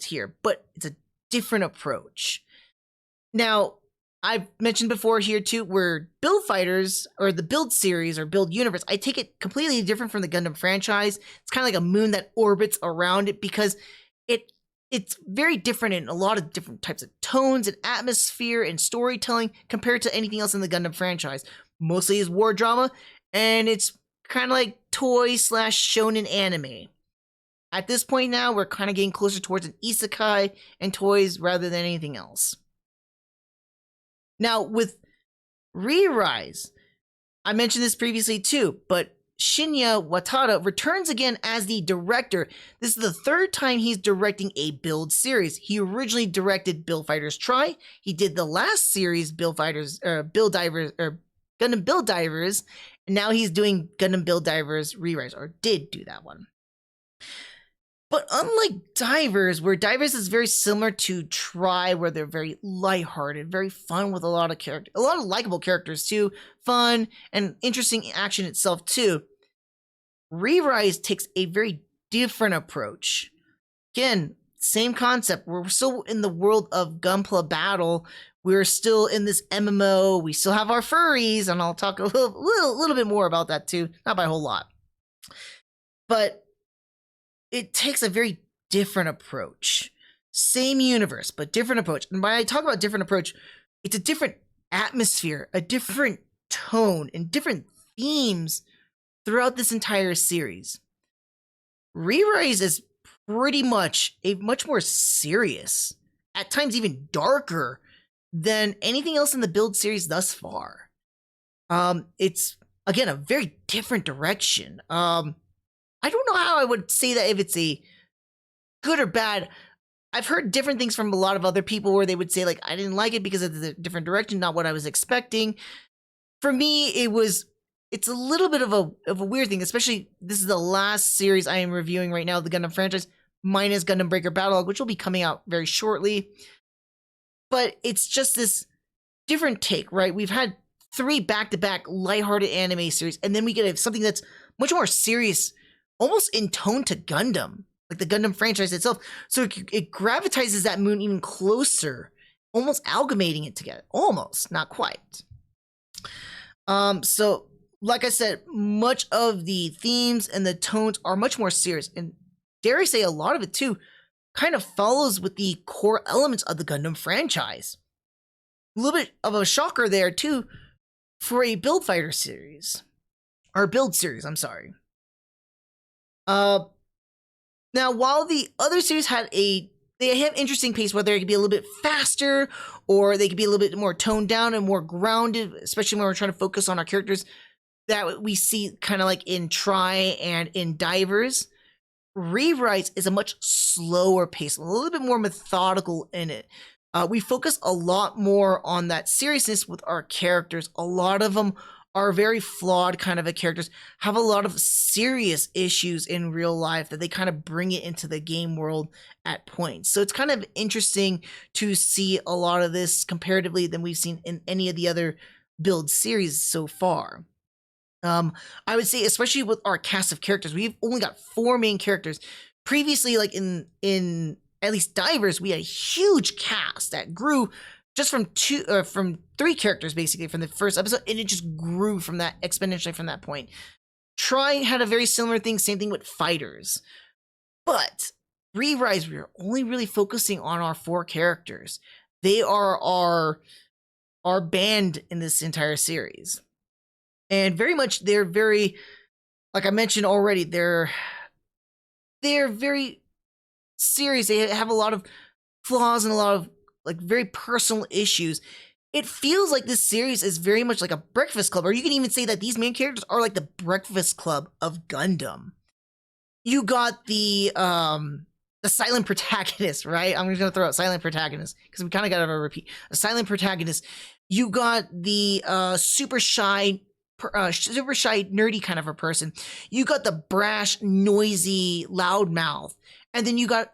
here, but it's a different approach. Now, I've mentioned before here too, where Build Fighters, or the Build series, or Build universe, I take it completely different from the Gundam franchise. It's kind of like a moon that orbits around it, because it's very different in a lot of different types of tones and atmosphere and storytelling compared to anything else in the Gundam franchise. Mostly is war drama, and it's kind of like toy/shonen anime. At this point now, we're kind of getting closer towards an isekai and toys rather than anything else. Now, with ReRISE, I mentioned this previously too, but Shinya Watada returns again as the director. This is the third time he's directing a Build series. He originally directed Build Fighters Try. He did the last series, Gundam Build Divers, and now he's doing Gundam Build Divers ReRISE, or did do that one. But unlike Divers, where Divers is very similar to Try, where they're very lighthearted, very fun with a lot of likable characters too, fun and interesting action itself too. ReRISE takes a very different approach. Again, same concept. We're still in the world of Gunpla Battle. We're still in this MMO. We still have our furries, and I'll talk a little bit more about that too. Not by a whole lot. But it takes a very different approach. Same universe, but different approach. And when I talk about different approach, it's a different atmosphere, a different tone, and different themes throughout this entire series. ReRISE is pretty much a much more serious, at times even darker, than anything else in the Build series thus far. It's, again, a very different direction. I don't know how I would say that, if it's a good or bad. I've heard different things from a lot of other people where they would say, like, I didn't like it because of the different direction, not what I was expecting. For me, it's a little bit of a weird thing, especially this is the last series I am reviewing right now, the Gundam franchise, minus Gundam Breaker Battlogue, which will be coming out very shortly. But it's just this different take, right? We've had 3 back-to-back lighthearted anime series, and then we get something that's much more serious, almost in tone to Gundam, like the Gundam franchise itself. So it gravitizes that moon even closer, almost amalgamating it together. Almost, not quite. So, like I said, much of the themes and the tones are much more serious. And dare I say, a lot of it, too, kind of follows with the core elements of the Gundam franchise. A little bit of a shocker there, too, for a Build Fighter series. Or Build series, I'm sorry. Now, while the other series they have interesting pace, whether it could be a little bit faster, or they could be a little bit more toned down and more grounded, especially when we're trying to focus on our characters, that we see kind of like in Try and in Divers. ReRISE is a much slower pace, a little bit more methodical in it. We focus a lot more on that seriousness with our characters. A lot of them are very flawed kind of characters, have a lot of serious issues in real life that they kind of bring it into the game world at points. So it's kind of interesting to see a lot of this comparatively than we've seen in any of the other Build series so far. I would say, especially with our cast of characters, we've only got 4 main characters. Previously, like in at least Divers, we had a huge cast that grew just from 3 characters, basically, from the first episode, and it just grew from that exponentially from that point. Try had a very similar thing, same thing with Fighters. But ReRISE, we're only really focusing on our 4 characters. They are our band in this entire series. And very much, they're very, like I mentioned already, they're very serious. They have a lot of flaws and a lot of like very personal issues. It feels like this series is very much like a Breakfast Club, or you can even say that these main characters are like the Breakfast Club of Gundam. You got the silent protagonist, right? I'm just gonna throw out silent protagonist because we kind of got to repeat a silent protagonist. You got the super shy super shy, nerdy kind of a person. You got the brash, noisy, loudmouth, and then you got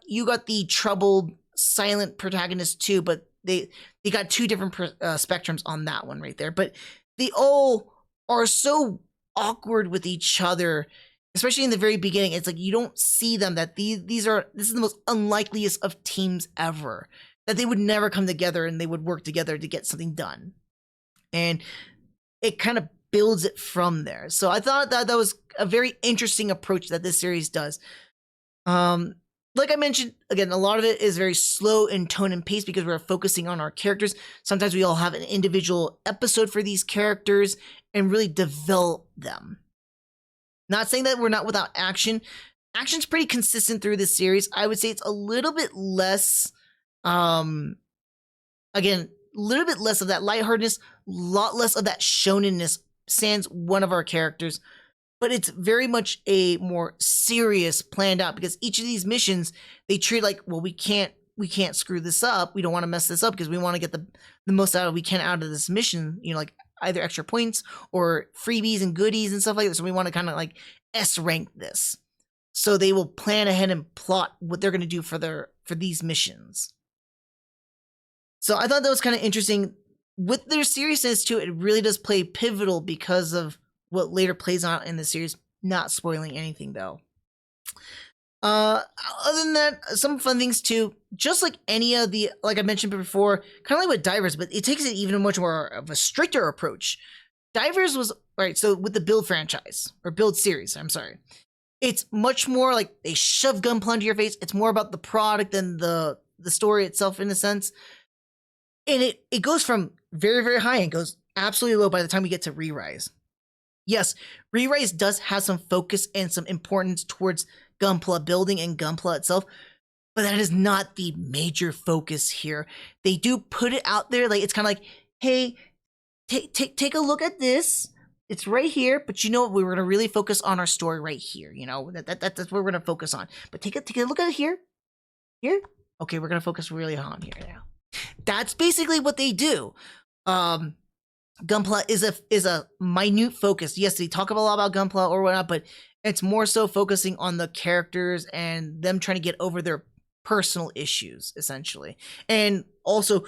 the troubled, silent protagonist too. But they got two different spectrums on that one right there. But they all are so awkward with each other, especially in the very beginning. It's like you don't see them, that this is the most unlikeliest of teams ever, that they would never come together and they would work together to get something done. And it kind of builds it from there. So I thought that was a very interesting approach that this series does. Like I mentioned, again, a lot of it is very slow in tone and pace because we're focusing on our characters. Sometimes we all have an individual episode for these characters and really develop them. Not saying that we're not without action. Action's pretty consistent through this series. I would say it's a little bit less, again, a little bit less of that lightheartedness, a lot less of that shonenness, sans one of our characters. But it's very much a more serious, planned out, because each of these missions, they treat like, well, we can't screw this up. We don't want to mess this up because we want to get the most out of we can out of this mission, you know, like either extra points or freebies and goodies and stuff like that. So we want to kind of like S-rank this. So they will plan ahead and plot what they're going to do for these missions. So I thought that was kind of interesting. With their seriousness too, it really does play pivotal because of what later plays out in the series. Not spoiling anything though. Other than that, some fun things too. Just like any of the, like I mentioned before, kind of like with Divers, but it takes it even much more of a stricter approach. Divers was, right, so with the Build franchise, or Build series, I'm sorry. It's much more like they shove Gunpla into your face. It's more about the product than the story itself in a sense. And it goes from very, very high and goes absolutely low by the time we get to ReRISE. Yes, ReRISE does have some focus and some importance towards Gunpla building and Gunpla itself, but that is not the major focus here. They do put it out there, like it's kind of like, hey, take a look at this. It's right here, but you know what? We're going to really focus on our story right here. You know, that's what we're going to focus on. But take a look at it here. Here? Okay, we're going to focus really on here now. That's basically what they do. Gunpla is a minute focus. Yes, they talk a lot about Gunpla or whatnot, but it's more so focusing on the characters and them trying to get over their personal issues, essentially. And also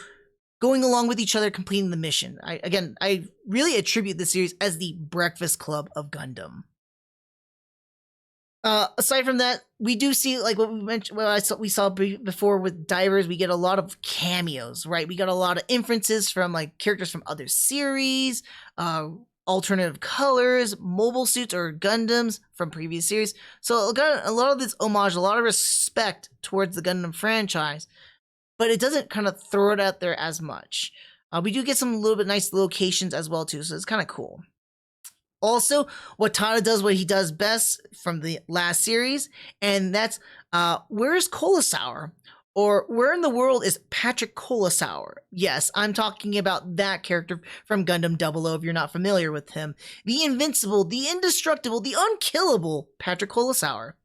going along with each other, completing the mission. I really attribute this series as the Breakfast Club of Gundam. Aside from that, we do see, like what we mentioned, we saw before with Divers, we get a lot of cameos, right? We got a lot of inferences from like characters from other series, alternative colors, mobile suits or Gundams from previous series. So it got a lot of this homage, a lot of respect towards the Gundam franchise, but it doesn't kind of throw it out there as much. We do get some little bit nice locations as well too, so it's kind of cool. Also, Watada does what he does best from the last series, and that's where's Colasour? Or where in the world is Patrick Colasour? Yes, I'm talking about that character from Gundam 00 if you're not familiar with him. The invincible, the indestructible, the unkillable Patrick Colasour.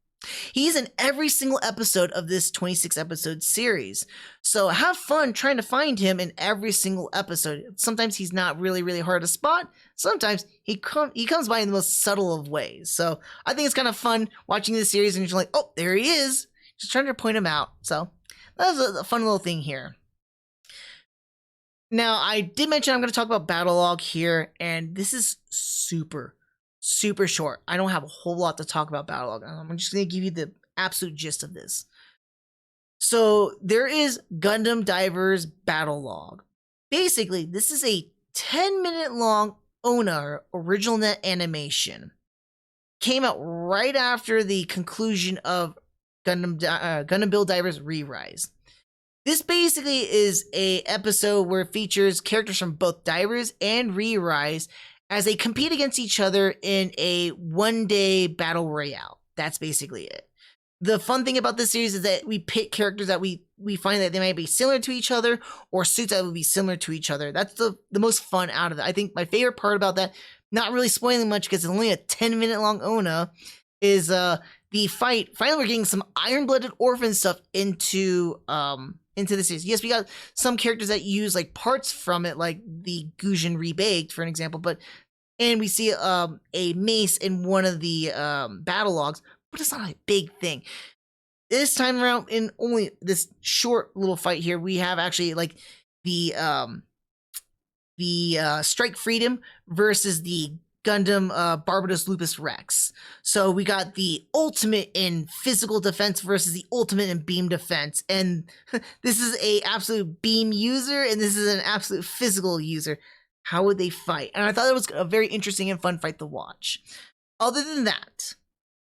He's in every single episode of this 26 episode series. So have fun trying to find him in every single episode. Sometimes he's not really, really hard to spot. Sometimes he comes by in the most subtle of ways. So I think it's kind of fun watching this series and you're just like, oh, there he is. Just trying to point him out. So that was a fun little thing here. Now, I did mention I'm going to talk about Battlogue here, and this is super short. I don't have a whole lot to talk about Battlogue. I'm just going to give you the absolute gist of this. So there is Gundam Divers Battlogue. Basically, this is a 10-minute long ONA original net animation. Came out right after the conclusion of Gundam Build Divers ReRISE. This basically is a episode where it features characters from both Divers and ReRISE as they compete against each other in a one-day battle royale. That's basically it. The fun thing about this series is that we pick characters that we find that they might be similar to each other, or suits that would be similar to each other. That's the most fun out of it. I think my favorite part about that, not really spoiling much because it's only a 10-minute long ONA, is the fight. Finally, we're getting some iron-blooded orphan stuff into the series. Yes, we got some characters that use like parts from it, like the Gujin Rebaked, for an example, but and we see a mace in one of the battle logs, but it's not a big thing. This time around, in only this short little fight here, we have actually like the Strike Freedom versus the Gundam Barbados Lupus Rex. So we got the ultimate in physical defense versus the ultimate in beam defense, and this is a absolute beam user, and this is an absolute physical user. How would they fight? And I thought it was a very interesting and fun fight to watch. Other than that,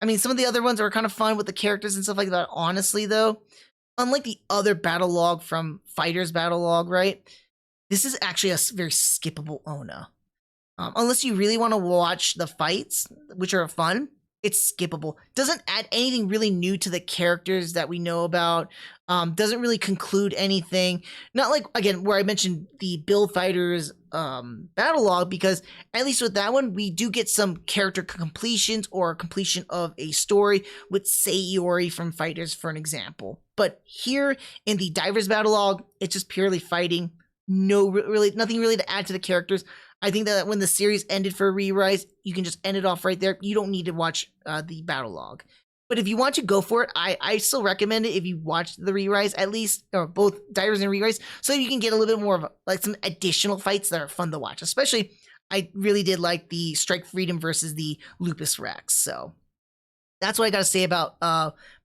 I mean, some of the other ones are kind of fun with the characters and stuff like that. Honestly, though, unlike the other battle log from Fighters Battle Log, right? This is actually a very skippable ONA. Unless you really want to watch the fights, which are fun, it's skippable. Doesn't add anything really new to the characters that we know about. Doesn't really conclude anything. Not like, again, where I mentioned the Build Fighters battle log, because at least with that one, we do get some character completions or completion of a story with Sayori from Fighters, for an example. But here in the Divers battle log, it's just purely fighting. Nothing really to add to the characters. I think that when the series ended for ReRISE, you can just end it off right there. You don't need to watch the battle log. But if you want to go for it, I still recommend it if you watch the ReRISE, at least, or both Divers and ReRISE, so you can get a little bit more of like some additional fights that are fun to watch. Especially, I really did like the Strike Freedom versus the Lupus Rex. So that's what I got to say about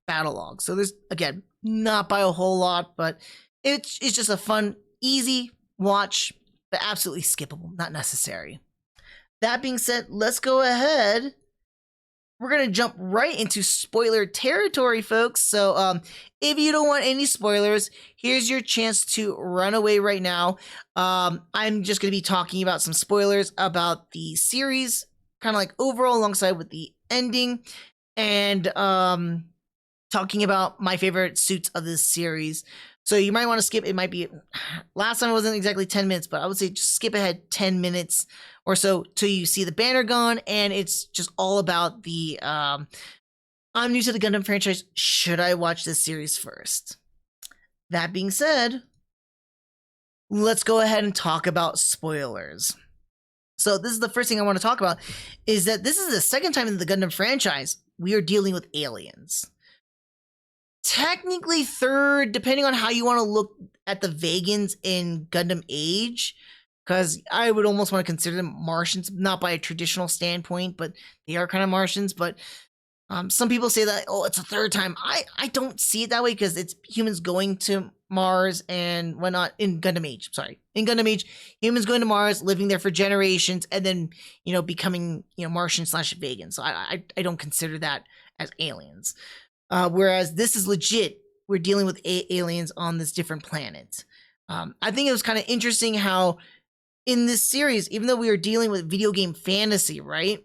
battle log. So there's, again, not by a whole lot, but it's just a fun, easy watch, but absolutely skippable, not necessary. That being said, let's go ahead. We're going to jump right into spoiler territory, folks. So if you don't want any spoilers, here's your chance to run away right now. I'm just going to be talking about some spoilers about the series, kind of like overall alongside with the ending, and talking about my favorite suits of this series. So you might want to skip. It might be, last time it wasn't exactly 10 minutes, but I would say just skip ahead 10 minutes or so till you see the banner gone, and it's just all about the, I'm new to the Gundam franchise. Should I watch this series first? That being said, let's go ahead and talk about spoilers. So this is the first thing I want to talk about, is that this is the second time in the Gundam franchise we are dealing with aliens. Technically third, depending on how you want to look at the Vegans in Gundam Age, because I would almost want to consider them Martians, not by a traditional standpoint, but they are kind of Martians. But some people say that, oh, it's a third time. I don't see it that way, because it's humans going to Mars and whatnot in Gundam Age. Sorry, in Gundam Age, humans going to Mars, living there for generations, and then becoming Martian / Vegan. So I don't consider that as aliens. Whereas this is legit, we're dealing with aliens on this different planet. I think it was kind of interesting how in this series, even though we were dealing with video game fantasy, right?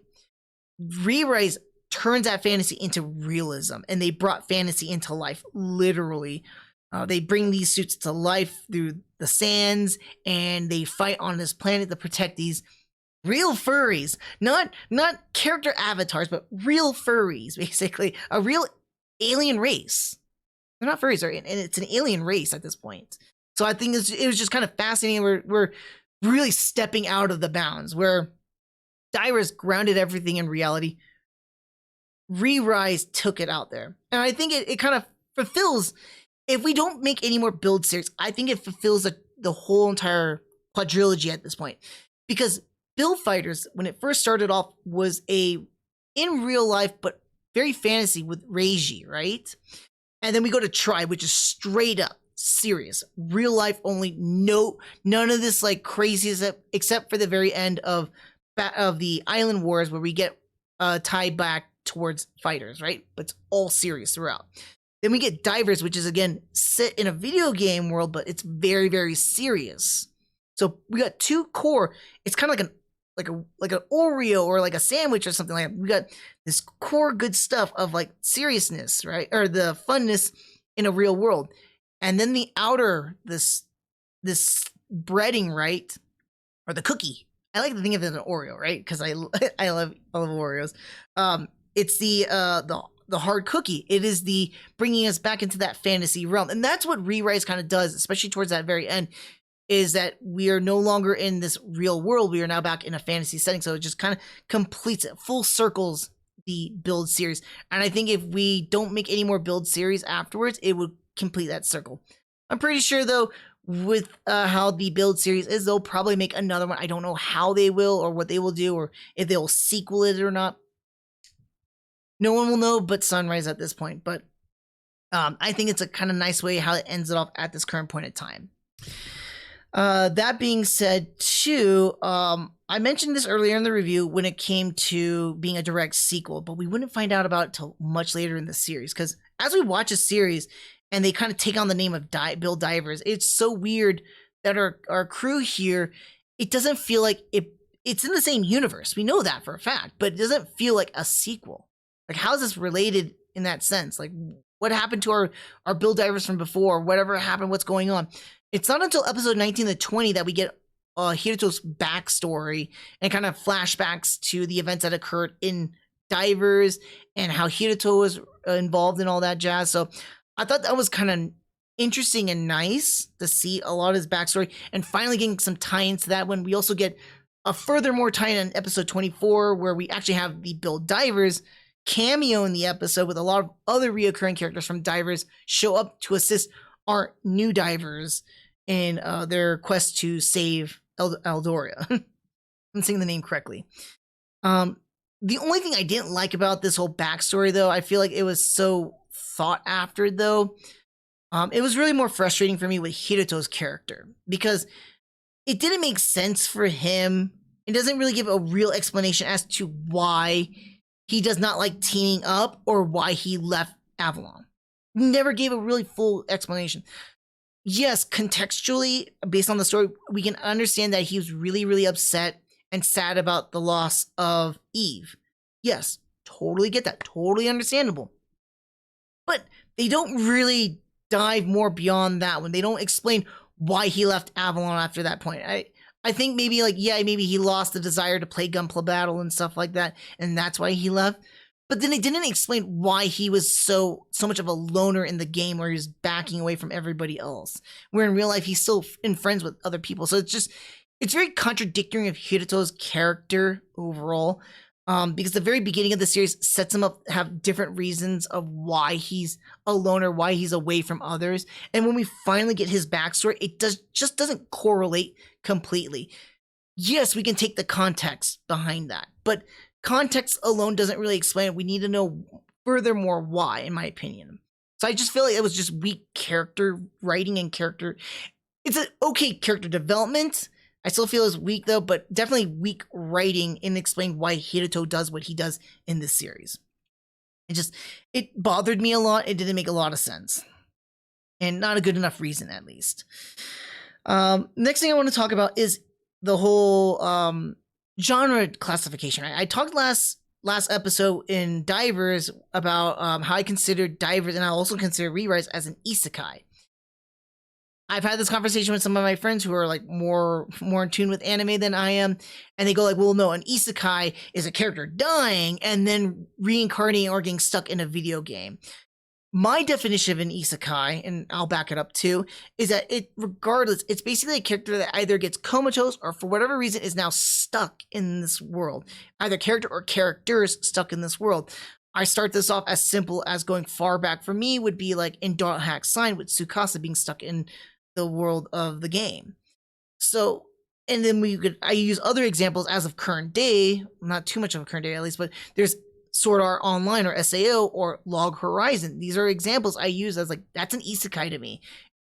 ReRISE turns that fantasy into realism, and they brought fantasy into life, literally. They bring these suits to life through the sands, and they fight on this planet to protect these real furries. Not character avatars, but real furries, basically. A real alien race. They're not furries, and it's an alien race at this point. So I think it was just kind of fascinating. We're really stepping out of the bounds where Dyrus grounded everything in reality. ReRISE took it out there, and I think it kind of fulfills. If we don't make any more build series, I think it fulfills the whole entire quadrilogy at this point, because Build Fighters, when it first started off, was in real life but very fantasy with Reiji, right? And then we go to Tribe, which is straight up serious, real life only. None of this like crazy, except for the very end of the Island Wars, where we get tied back towards fighters, right? But it's all serious throughout. Then we get Divers, which is again set in a video game world, but it's very, very serious. So we got two core. It's kind of like an Oreo or like a sandwich or something like that. We got this core good stuff of like seriousness, right? Or the funness in a real world. And then the outer, this breading, right? Or the cookie. I like to think of it as an Oreo, right? Because I love Oreos. It's the hard cookie. It is the bringing us back into that fantasy realm. And that's what ReRISE kind of does, especially towards that very end. is that we are no longer in this real world. We are now back in a fantasy setting. So it just kind of completes it, full circles the build series. And I think if we don't make any more build series afterwards, it would complete that circle. I'm pretty sure though, with how the build series is, they'll probably make another one. I don't know how they will or what they will do or if they will sequel it or not. No one will know but Sunrise at this point. But I think it's a kind of nice way how it ends it off at this current point in time. That being said, too, I mentioned this earlier in the review when it came to being a direct sequel, but we wouldn't find out about it till much later in the series. Because as we watch a series and they kind of take on the name of Build Divers, it's so weird that our crew here, it doesn't feel like it's in the same universe. We know that for a fact, but it doesn't feel like a sequel. Like, how is this related in that sense? Like, what happened to our Build Divers from before? Whatever happened, what's going on? It's not until episode 19 to 20 that we get Hiruto's backstory and kind of flashbacks to the events that occurred in Divers and how Hiruto was involved in all that jazz. So I thought that was kind of interesting and nice to see a lot of his backstory and finally getting some tie-ins to that when we also get a furthermore tie-in in episode 24 where we actually have the Build Divers cameo in the episode with a lot of other reoccurring characters from Divers show up to assist our new divers in their quest to save Eldoria. I'm saying the name correctly. The only thing I didn't like about this whole backstory, though, I feel like it was so thought after, though. It was really more frustrating for me with Hiruto's character because it didn't make sense for him. It doesn't really give a real explanation as to why he does not like teaming up or why he left Avalon. Never gave a really full explanation. Yes, contextually, based on the story, we can understand that he was really, really upset and sad about the loss of Eve. Yes, totally get that. Totally understandable. But they don't really dive more beyond that one. They don't explain why he left Avalon after that point. I think maybe maybe he lost the desire to play Gunpla Battle and stuff like that, and that's why he left. But then it didn't explain why he was so much of a loner in the game where he was backing away from everybody else. Where in real life he's still in friends with other people. So it's very contradictory of Hiruto's character overall. Because the very beginning of the series sets him up to have different reasons of why he's a loner, why he's away from others. And when we finally get his backstory, it just doesn't correlate completely. Yes, we can take the context behind that, but context alone doesn't really explain it. We need to know furthermore why, in my opinion. So I just feel like it was just weak character writing and character. It's an okay character development. I still feel it's weak though, but definitely weak writing in explaining why Hiruto does what he does in this series. It bothered me a lot. It didn't make a lot of sense. And not a good enough reason, at least. Next thing I want to talk about is the whole genre classification. I talked last episode in Divers about how I consider Divers, and I also consider ReRISE as an isekai. I've had this conversation with some of my friends who are like more in tune with anime than I am, and they go like, well, no, an isekai is a character dying and then reincarnating or getting stuck in a video game. My definition of an isekai, and I'll back it up too, is that it's basically a character that either gets comatose or for whatever reason is now stuck in this world. Either character or characters stuck in this world. I start this off as simple as going far back for me would be like in Dot Hack Sign with Tsukasa being stuck in the world of the game. So, and then I use other examples as of current day, not too much of a current day at least, but there's Sword Art Online or SAO or Log Horizon. These are examples I use as like, that's an isekai to me.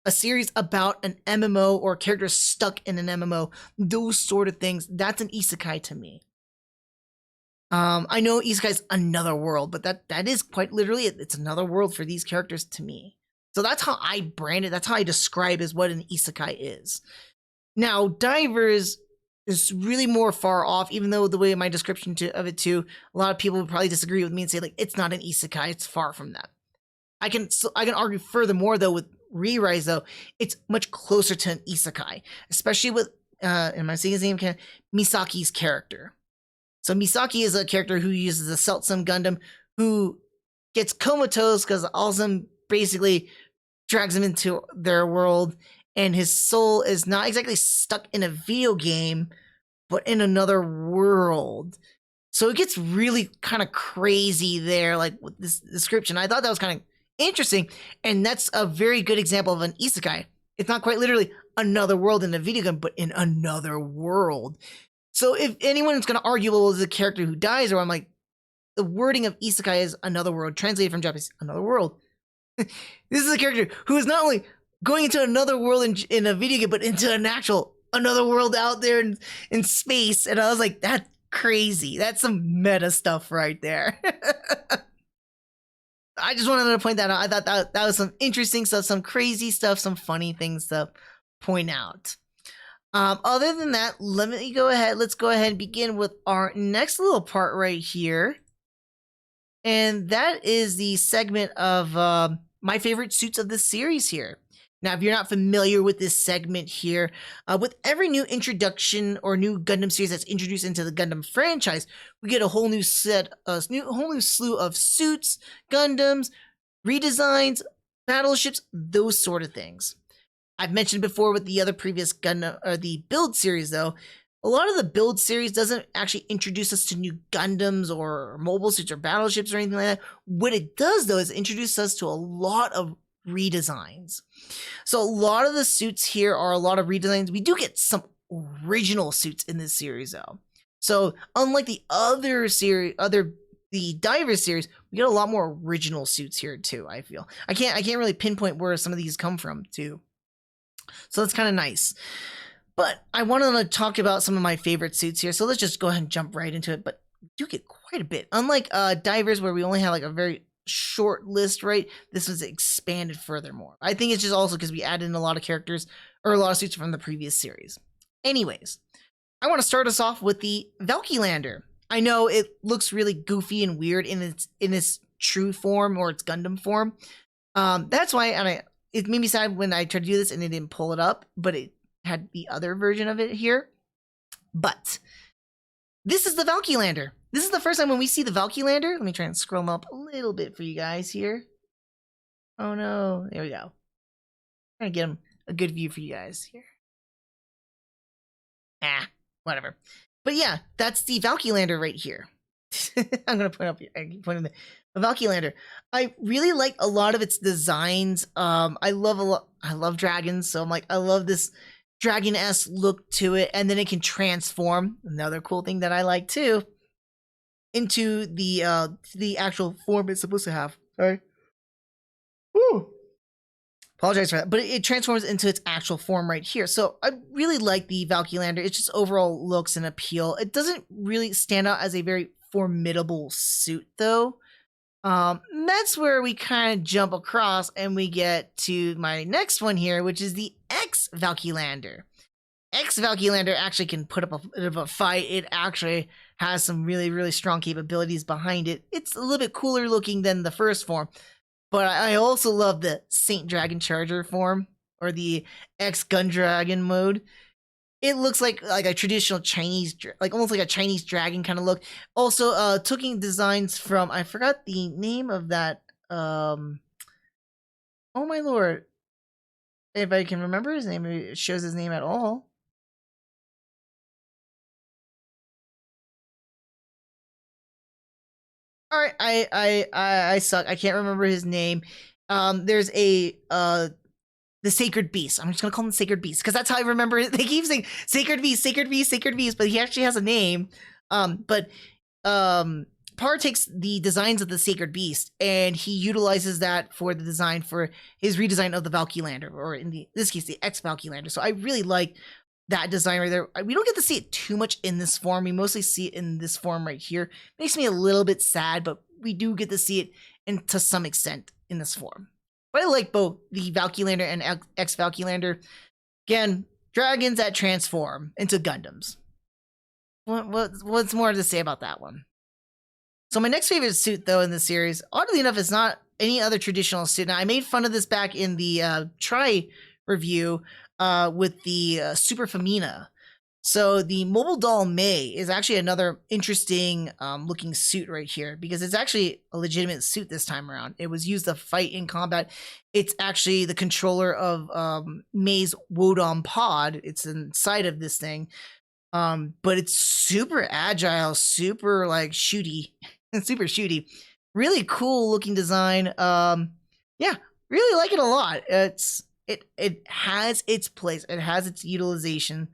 A series about an MMO or a character stuck in an MMO, those sort of things, that's an isekai to me. I know isekai is another world, but that is quite literally it. It's another world for these characters to me. So that's how I brand it. That's how I describe as what an isekai is. Now, Divers is really more far off, even though the way my description of it too, a lot of people would probably disagree with me and say like, it's not an isekai. It's far from that. I can argue furthermore though with ReRISE though, it's much closer to an isekai, especially with, am I saying his name? Misaki's character. So Misaki is a character who uses a Seltsum Gundam who gets comatose because Alzum basically drags him into their world and his soul is not exactly stuck in a video game, but in another world. So it gets really kind of crazy there, like with this description. I thought that was kind of interesting, and that's a very good example of an isekai. It's not quite literally another world in a video game, but in another world. So if anyone's going to argue, well, is a character who dies, or I'm like, the wording of isekai is another world, translated from Japanese, another world. This is a character who is not only going into another world in a video game, but into an actual another world out there in space. And I was like, that's crazy. That's some meta stuff right there. I just wanted to point that out. I thought that was some interesting stuff, some crazy stuff, some funny things to point out. Other than that, let's go ahead and begin with our next little part right here. And that is the segment of my favorite suits of this series here. Now, if you're not familiar with this segment here, with every new introduction or new Gundam series that's introduced into the Gundam franchise, we get a whole new slew of suits, Gundams, redesigns, battleships, those sort of things. I've mentioned before with the other previous Gundam, or the build series though, a lot of the build series doesn't actually introduce us to new Gundams or mobile suits or battleships or anything like that. What it does though is introduce us to a lot of redesigns. So a lot of the suits here are a lot of redesigns. We do get some original suits in this series though. So unlike the other series, the Diver series, we get a lot more original suits here too, I feel. I can't really pinpoint where some of these come from too. So that's kind of nice. But I wanted to talk about some of my favorite suits here. So let's just go ahead and jump right into it. But we do get quite a bit. Unlike Divers, where we only have like a very short list, right? This was expanded furthermore. I think it's just also because we added in a lot of characters or a lot of suits from the previous series. Anyways, I want to start us off with the Valkylander. I know it looks really goofy and weird in its true form or its Gundam form. That's why it made me sad when I tried to do this and it didn't pull it up, but it had the other version of it here. But this is the Valkylander. This is the first time when we see the Valkylander. Let me try and scroll them up a little bit for you guys here. Oh no, there we go. Trying to get them a good view for you guys here. Whatever. But yeah, that's the Valkylander right here. I'm gonna point up here. I keep pointing the Valkylander. I really like a lot of its designs. I love dragons, so I'm like, I love this dragon-esque look to it, and then it can transform. Another cool thing that I like too, into the actual form it's supposed to have. Sorry. Woo. Apologize for that, but it transforms into its actual form right here. So I really like the Valkylander. It's just overall looks and appeal. It doesn't really stand out as a very formidable suit though. That's where we kind of jump across and we get to my next one here, which is the X-Valkylander. X-Valkylander actually can put up a bit of a fight. It actually has some really, really strong capabilities behind it. It's a little bit cooler looking than the first form, but I also love the Saint Dragon Charger form, or the X-Gundragon mode. It looks like a traditional Chinese, like almost like a Chinese dragon kind of look. Also, taking designs from, I forgot the name of that. Oh my lord. If I can remember his name, it shows his name at all. All right, I suck. I can't remember his name. There's the Sacred Beast. I'm just gonna call him Sacred Beast because that's how I remember it. They keep saying Sacred Beast, Sacred Beast, Sacred Beast, but he actually has a name. Par takes the designs of the Sacred Beast and he utilizes that for the design for his redesign of the Valkylander, or in this case, the X-Valkylander. So I really like that design right there. We don't get to see it too much in this form. We mostly see it in this form right here. Makes me a little bit sad, but we do get to see it to some extent in this form. But I like both the Valkylander and X-Valkylander. Again, dragons that transform into Gundams. What's more to say about that one? So my next favorite suit, though, in the series, oddly enough, is not any other traditional suit. Now, I made fun of this back in the Try review with the Super Femina. So the mobile doll May is actually another interesting looking suit right here, because it's actually a legitimate suit this time around. It was used to fight in combat. It's actually the controller of May's Wodom pod. It's inside of this thing. But it's super agile, super like shooty, and super shooty. Really cool looking design. Yeah, really like it a lot. It has its place. It has its utilization.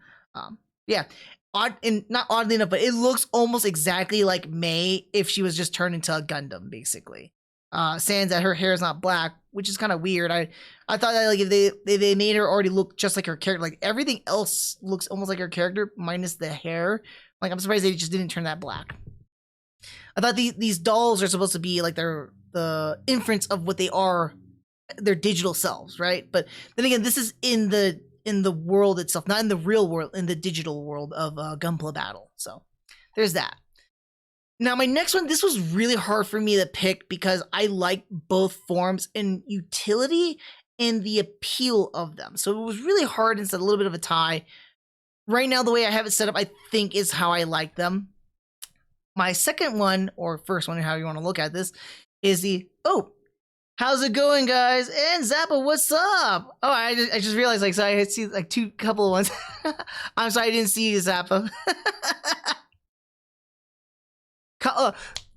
Yeah, odd and not oddly enough, but it looks almost exactly like May if she was just turned into a Gundam, basically. Sans that her hair is not black, which is kind of weird. I thought that like if they made her already look just like her character, like everything else looks almost like her character minus the hair. Like I'm surprised they just didn't turn that black. I thought these dolls are supposed to be like the inference of what they are, their digital selves, right? But then again, this is in the world itself, not in the real world, in the digital world of Gunpla Battle. So there's that. Now, my next one, this was really hard for me to pick because I like both forms in utility and the appeal of them. So it was really hard and it's a little bit of a tie. Right now, the way I have it set up, I think is how I like them. My second one, or first one, however you want to look at this, is how's it going, guys? And Zappa, what's up? Oh, I just realized, like, so I had seen like couple of ones. I'm sorry, I didn't see you, Zappa.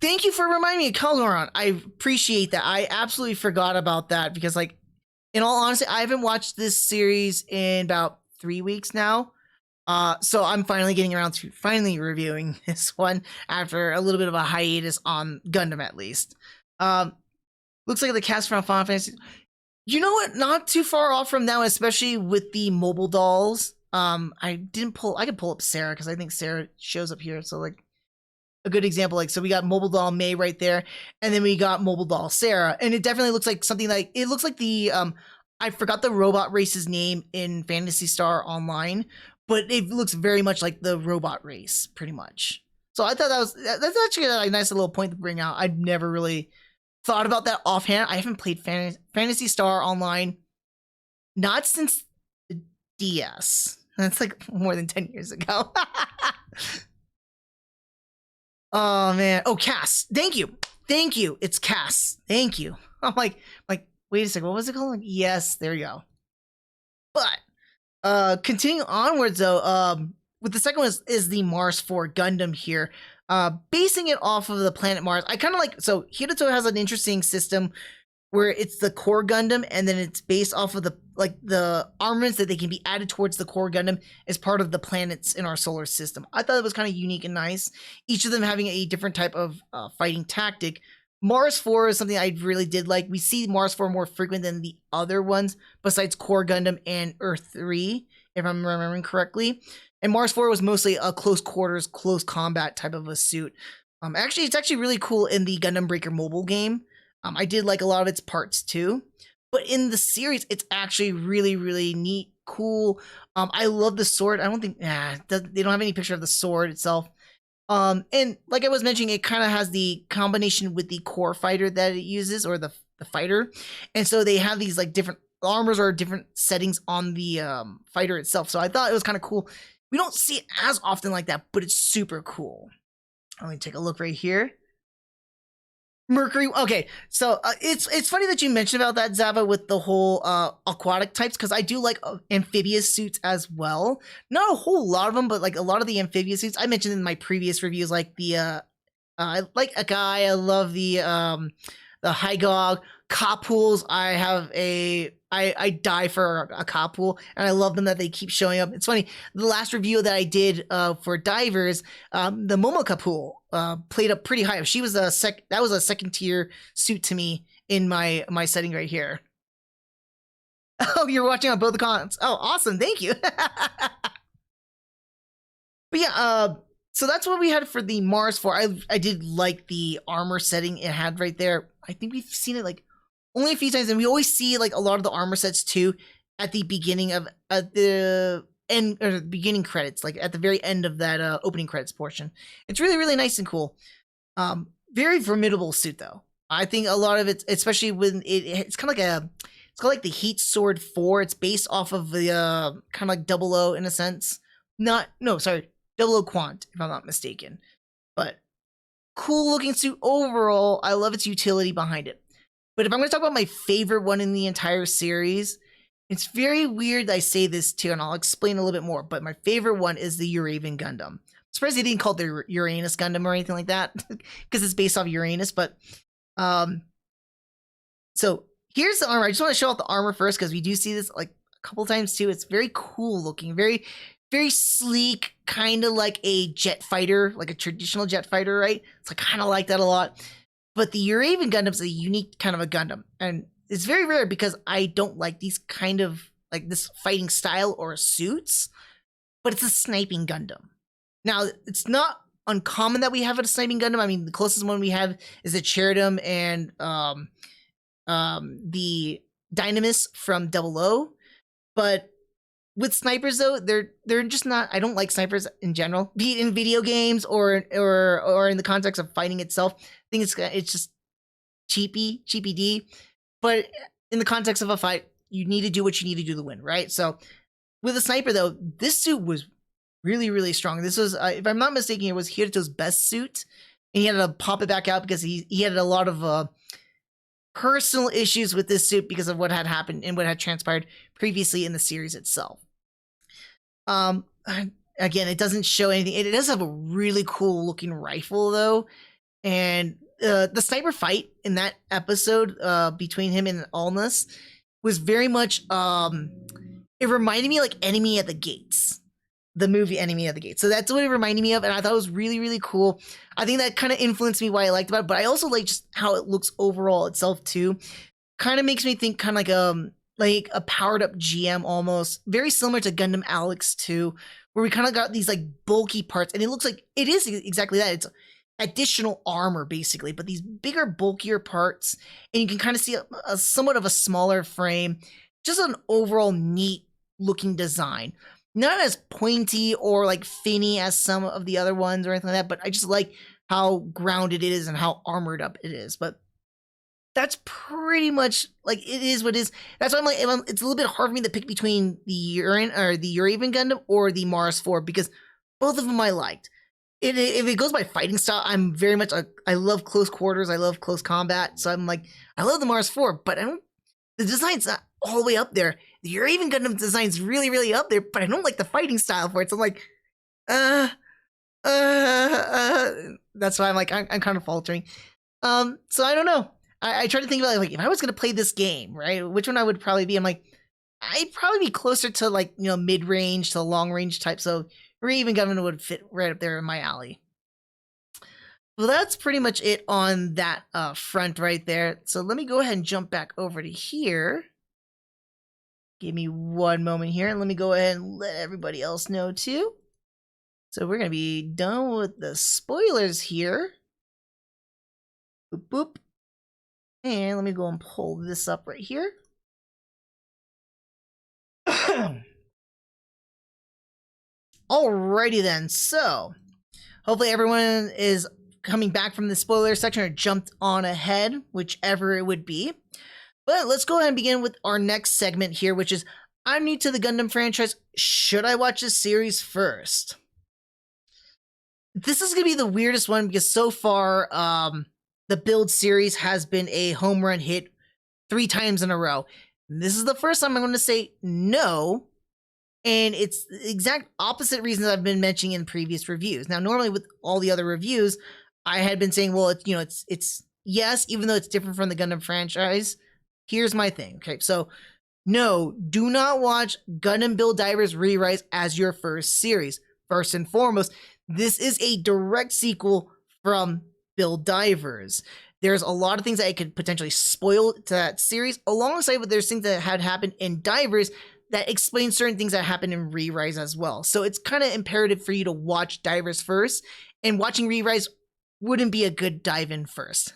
Thank you for reminding me of Calderon. I appreciate that. I absolutely forgot about that because, like, in all honesty, I haven't watched this series in about 3 weeks now. So I'm finally getting around to finally reviewing this one after a little bit of a hiatus on Gundam, at least. Looks like the cast from Final Fantasy. You know what? Not too far off from now, especially with the mobile dolls. I could pull up Sarah because I think Sarah shows up here. So like a good example, like, so we got mobile doll May right there, and then we got mobile doll Sarah, and it definitely looks like something like, it looks like the, I forgot the robot race's name in Phantasy Star Online, but it looks very much like the robot race, pretty much. So I thought that's actually a nice little point to bring out. I've never really thought about that offhand. I haven't played Phantasy Star Online, not since the DS. That's like more than 10 years ago. Oh man. Oh, Cass. Thank you. It's Cass. Thank you. I'm like, wait a second. What was it called? Like, yes, there you go. But continuing onwards though, with the second one is the Mars 4 Gundam here. Basing it off of the planet Mars. I kind of like, so Hiruto has an interesting system where it's the core Gundam, and then it's based off of the armaments that they can be added towards the core Gundam as part of the planets in our solar system. I thought it was kind of unique and nice. Each of them having a different type of fighting tactic. Mars 4 is something I really did like. We see Mars 4 more frequent than the other ones, besides core Gundam and Earth 3, if I'm remembering correctly. And Mars 4 was mostly a close quarters, close combat type of a suit. Actually, it's actually really cool in the Gundam Breaker mobile game. I did like a lot of its parts too, but in the series, it's actually really, really neat, cool. I love the sword. I don't think, they don't have any picture of the sword itself. And like I was mentioning, it kind of has the combination with the core fighter that it uses, or the fighter. And so they have these like different armors or different settings on the fighter itself. So I thought it was kind of cool. We don't see it as often like that, but it's super cool. Let me take a look right here. Mercury. Okay, so it's funny that you mentioned about that, Zava, with the whole aquatic types, because I do like amphibious suits as well. Not a whole lot of them, but like a lot of the amphibious suits I mentioned in my previous reviews, like the I like Akai. I love the Hygog Kapools. I die for a Kapool, and I love them that they keep showing up. It's funny, the last review that I did for divers, the Momo Kapool played up pretty high. She was that was a second tier suit to me in my setting right here. Oh, you're watching on both accounts. Oh, awesome, thank you. But yeah, so that's what we had for the Mars 4. I did like the armor setting it had right there. I think we've seen it like only a few times, and we always see like a lot of the armor sets too at the beginning of the end, or the beginning credits, like at the very end of that opening credits portion. It's really, really nice and cool. Very formidable suit though. I think a lot of it, especially when it's kind of like it's called like the Heat Sword 4. It's based off of the kind of like 00 in a sense, Double O Quant, if I'm not mistaken. But cool looking suit overall. I love its utility behind it. But if I'm going to talk about my favorite one in the entire series, it's very weird that I say this too, and I'll explain a little bit more. But my favorite one is the Uraven Gundam. I'm surprised they didn't call it the Uranus Gundam or anything like that, because it's based off Uranus. But so here's the armor. I just want to show off the armor first, because we do see this like a couple times too. It's very cool looking, very, very sleek, kind of like a jet fighter, like a traditional jet fighter, right? So I kind of like that a lot. But the Uraven Gundam is a unique kind of a Gundam, and it's very rare because I don't like these kind of like this fighting style or suits. But it's a sniping Gundam. Now it's not uncommon that we have a sniping Gundam. I mean, the closest one we have is the Cheridum and the Dynamis from Double O. But with snipers though, they're just not. I don't like snipers in general, be it in video games or in the context of fighting itself. I think it's just cheapy D. But in the context of a fight, you need to do what you need to do to win, right? So with a sniper though, this suit was really, really strong. This was, if I'm not mistaken, it was Hirato's best suit, and he had to pop it back out because he had a lot of personal issues with this suit because of what had happened and what had transpired previously in the series itself. Again, it doesn't show anything. It does have a really cool looking rifle though, and the sniper fight in that episode between him and Alnus was very much it reminded me like Enemy at the Gates, the movie Enemy at the Gates. So that's what it reminded me of, and I thought it was really, really cool. I think that kind of influenced me why I liked about it, but I also like just how it looks overall itself too. Kind of makes me think kind of like a powered up GM almost, very similar to Gundam Alex 2, where we kind of got these like bulky parts, and it looks like it is exactly that. It's additional armor basically, but these bigger, bulkier parts, and you can kind of see a somewhat of a smaller frame. Just an overall neat looking design. Not as pointy or like finny as some of the other ones or anything like that, but I just like how grounded it is and how armored up it is. But that's pretty much like it is what it is. That's why I'm like, it's a little bit hard for me to pick between the Uraven Gundam or the Mars 4, because both of them I liked. If it goes by fighting style, I'm very much I love close quarters, I love close combat, so I'm like, I love the Mars 4, but the design's not all the way up there. The Uraven Gundam design's really, really up there, but I don't like the fighting style for it. So I'm like, that's why I'm like, I'm kind of faltering. So I don't know. I try to think about like if I was gonna play this game, right? Which one I would probably be? I'm like, I'd probably be closer to like, you know, mid range to long range type. So Uraven Gundam would fit right up there in my alley. Well, that's pretty much it on that front right there. So let me go ahead and jump back over to here. Give me one moment here, and let me go ahead and let everybody else know too. So we're going to be done with the spoilers here. Boop, boop. And let me go and pull this up right here. Alrighty then, so hopefully everyone is coming back from the spoiler section or jumped on ahead, whichever it would be. But let's go ahead and begin with our next segment here, which is I'm new to the Gundam franchise. Should I watch this series first? This is going to be the weirdest one because so far the Build series has been a home run hit 3 times in a row. This is the first time I'm going to say no. And it's the exact opposite reasons I've been mentioning in previous reviews. Now, normally with all the other reviews, I had been saying, well, it's yes, even though it's different from the Gundam franchise. Here's my thing. Okay, so no, do not watch Gundam Build Divers ReRISE as your first series. First and foremost, this is a direct sequel from Build Divers. There's a lot of things that I could potentially spoil to that series, alongside with there's things that had happened in Divers that explain certain things that happen in ReRISE as well. So it's kind of imperative for you to watch Divers first, and watching ReRISE wouldn't be a good dive in first.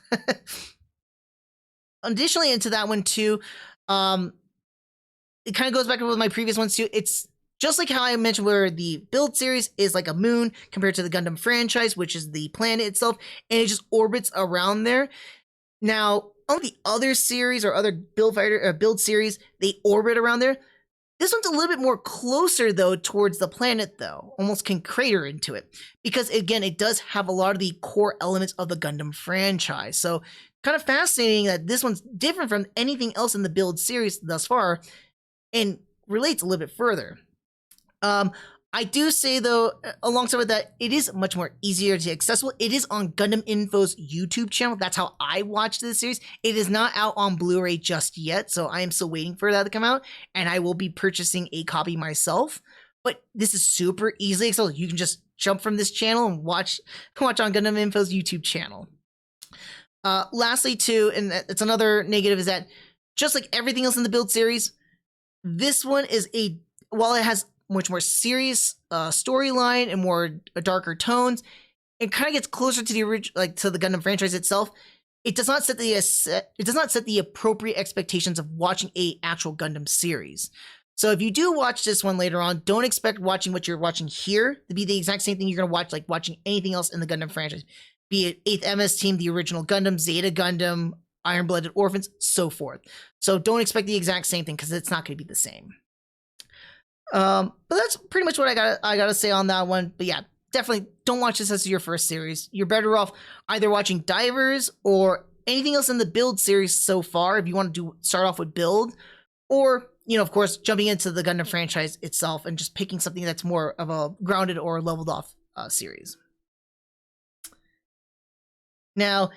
Additionally, into that one too, it kind of goes back with my previous ones too. It's just like how I mentioned where the Build series is like a moon compared to the Gundam franchise, which is the planet itself, and it just orbits around there. Now, on the other series or other Build series, they orbit around there. This one's a little bit more closer, though, towards the planet, though. Almost can crater into it. Because, again, it does have a lot of the core elements of the Gundam franchise. So, kind of fascinating that this one's different from anything else in the Build series thus far, and relates a little bit further. I do say, though, alongside with that, it is much more easier to accessible. It is on Gundam Info's YouTube channel. That's how I watched this series. It is not out on Blu-ray just yet, so I am still waiting for that to come out, and I will be purchasing a copy myself. But this is super easily accessible. You can just jump from this channel and watch on Gundam Info's YouTube channel. Lastly, too, and it's another negative, is that just like everything else in the Build series, this one is while it has much more serious storyline and more darker tones, it kind of gets closer to the original, like to the Gundam franchise itself. It does not set the appropriate expectations of watching a actual Gundam series. So if you do watch this one later on, don't expect watching what you're watching here to be the exact same thing you're going to watch, like watching anything else in the Gundam franchise, be it 8th MS Team, the original Gundam, Zeta Gundam, Iron-Blooded Orphans, so forth. So don't expect the exact same thing, because it's not going to be the same. But that's pretty much what I gotta say on that one. But yeah, definitely don't watch this as your first series. You're better off either watching Divers or anything else in the Build series so far, if you want to start off with Build, or, you know, of course, jumping into the Gundam franchise itself and just picking something that's more of a grounded or leveled off series. Now,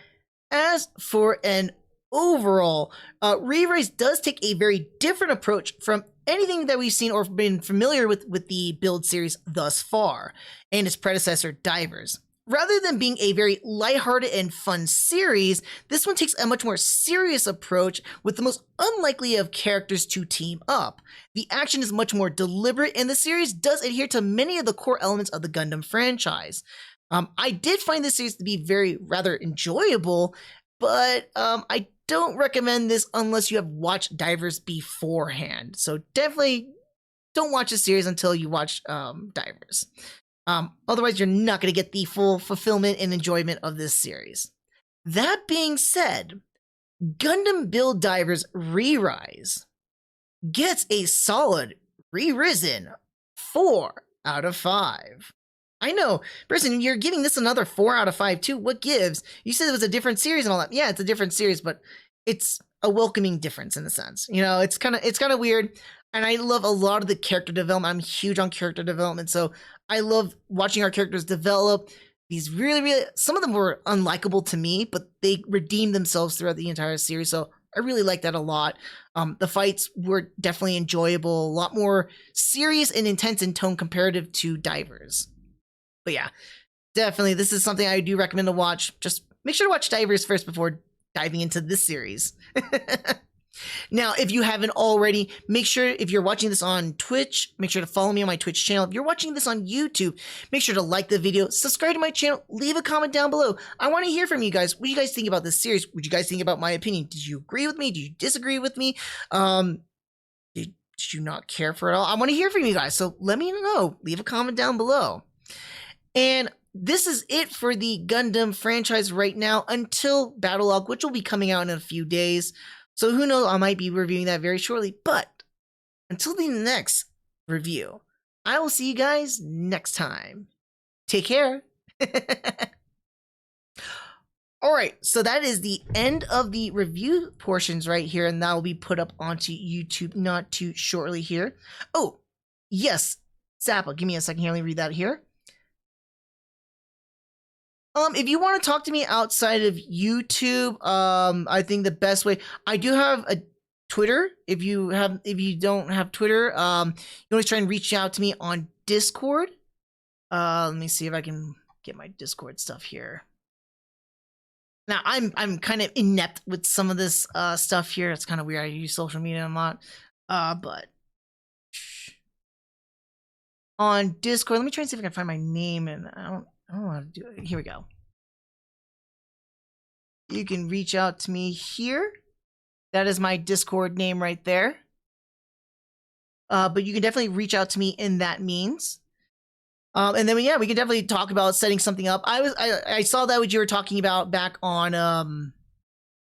as for an overall, ReRISE does take a very different approach from anything that we've seen or been familiar with the Build series thus far, and its predecessor, Divers. Rather than being a very lighthearted and fun series, this one takes a much more serious approach with the most unlikely of characters to team up. The action is much more deliberate, and the series does adhere to many of the core elements of the Gundam franchise. I did find this series to be rather enjoyable, but I don't recommend this unless you have watched Divers beforehand. So definitely don't watch the series until you watch Divers. Otherwise, you're not going to get the full fulfillment and enjoyment of this series. That being said, Gundam Build Divers ReRISE gets a solid re-risen 4 out of 5. I know, Briston, you're giving this another 4 out of 5 too. What gives? You said it was a different series and all that. Yeah, it's a different series, but it's a welcoming difference in a sense. You know, it's kind of weird. And I love a lot of the character development. I'm huge on character development, so I love watching our characters develop. These really, some of them were unlikable to me, but they redeemed themselves throughout the entire series. So I really like that a lot. The fights were definitely enjoyable, a lot more serious and intense in tone comparative to Divers. But yeah, definitely, this is something I do recommend to watch. Just make sure to watch Divers first before diving into this series. Now, if you haven't already, make sure, if you're watching this on Twitch, make sure to follow me on my Twitch channel. If you're watching this on YouTube, make sure to like the video, subscribe to my channel, leave a comment down below. I want to hear from you guys. What do you guys think about this series? What do you guys think about my opinion? Did you agree with me? Did you disagree with me? Did you not care for it all? I want to hear from you guys, so let me know. Leave a comment down below. And this is it for the Gundam franchise right now until Battlogue, which will be coming out in a few days. So who knows, I might be reviewing that very shortly. But until the next review, I will see you guys next time. Take care. Alright, so that is the end of the review portions right here, and that will be put up onto YouTube not too shortly here. Oh, yes, Zappa, give me a second here, let me read that here. If you want to talk to me outside of YouTube, I think the best way, I do have a Twitter. If you don't have Twitter, you can always try and reach out to me on Discord. Let me see if I can get my Discord stuff here. Now, I'm kind of inept with some of this stuff here. It's kind of weird. I use social media a lot, but on Discord, let me try and see if I can find my name, and I don't know how to do it. Here we go. You can reach out to me here. That is my Discord name right there. But you can definitely reach out to me in that means. And then yeah, we can definitely talk about setting something up. I saw that what you were talking about back on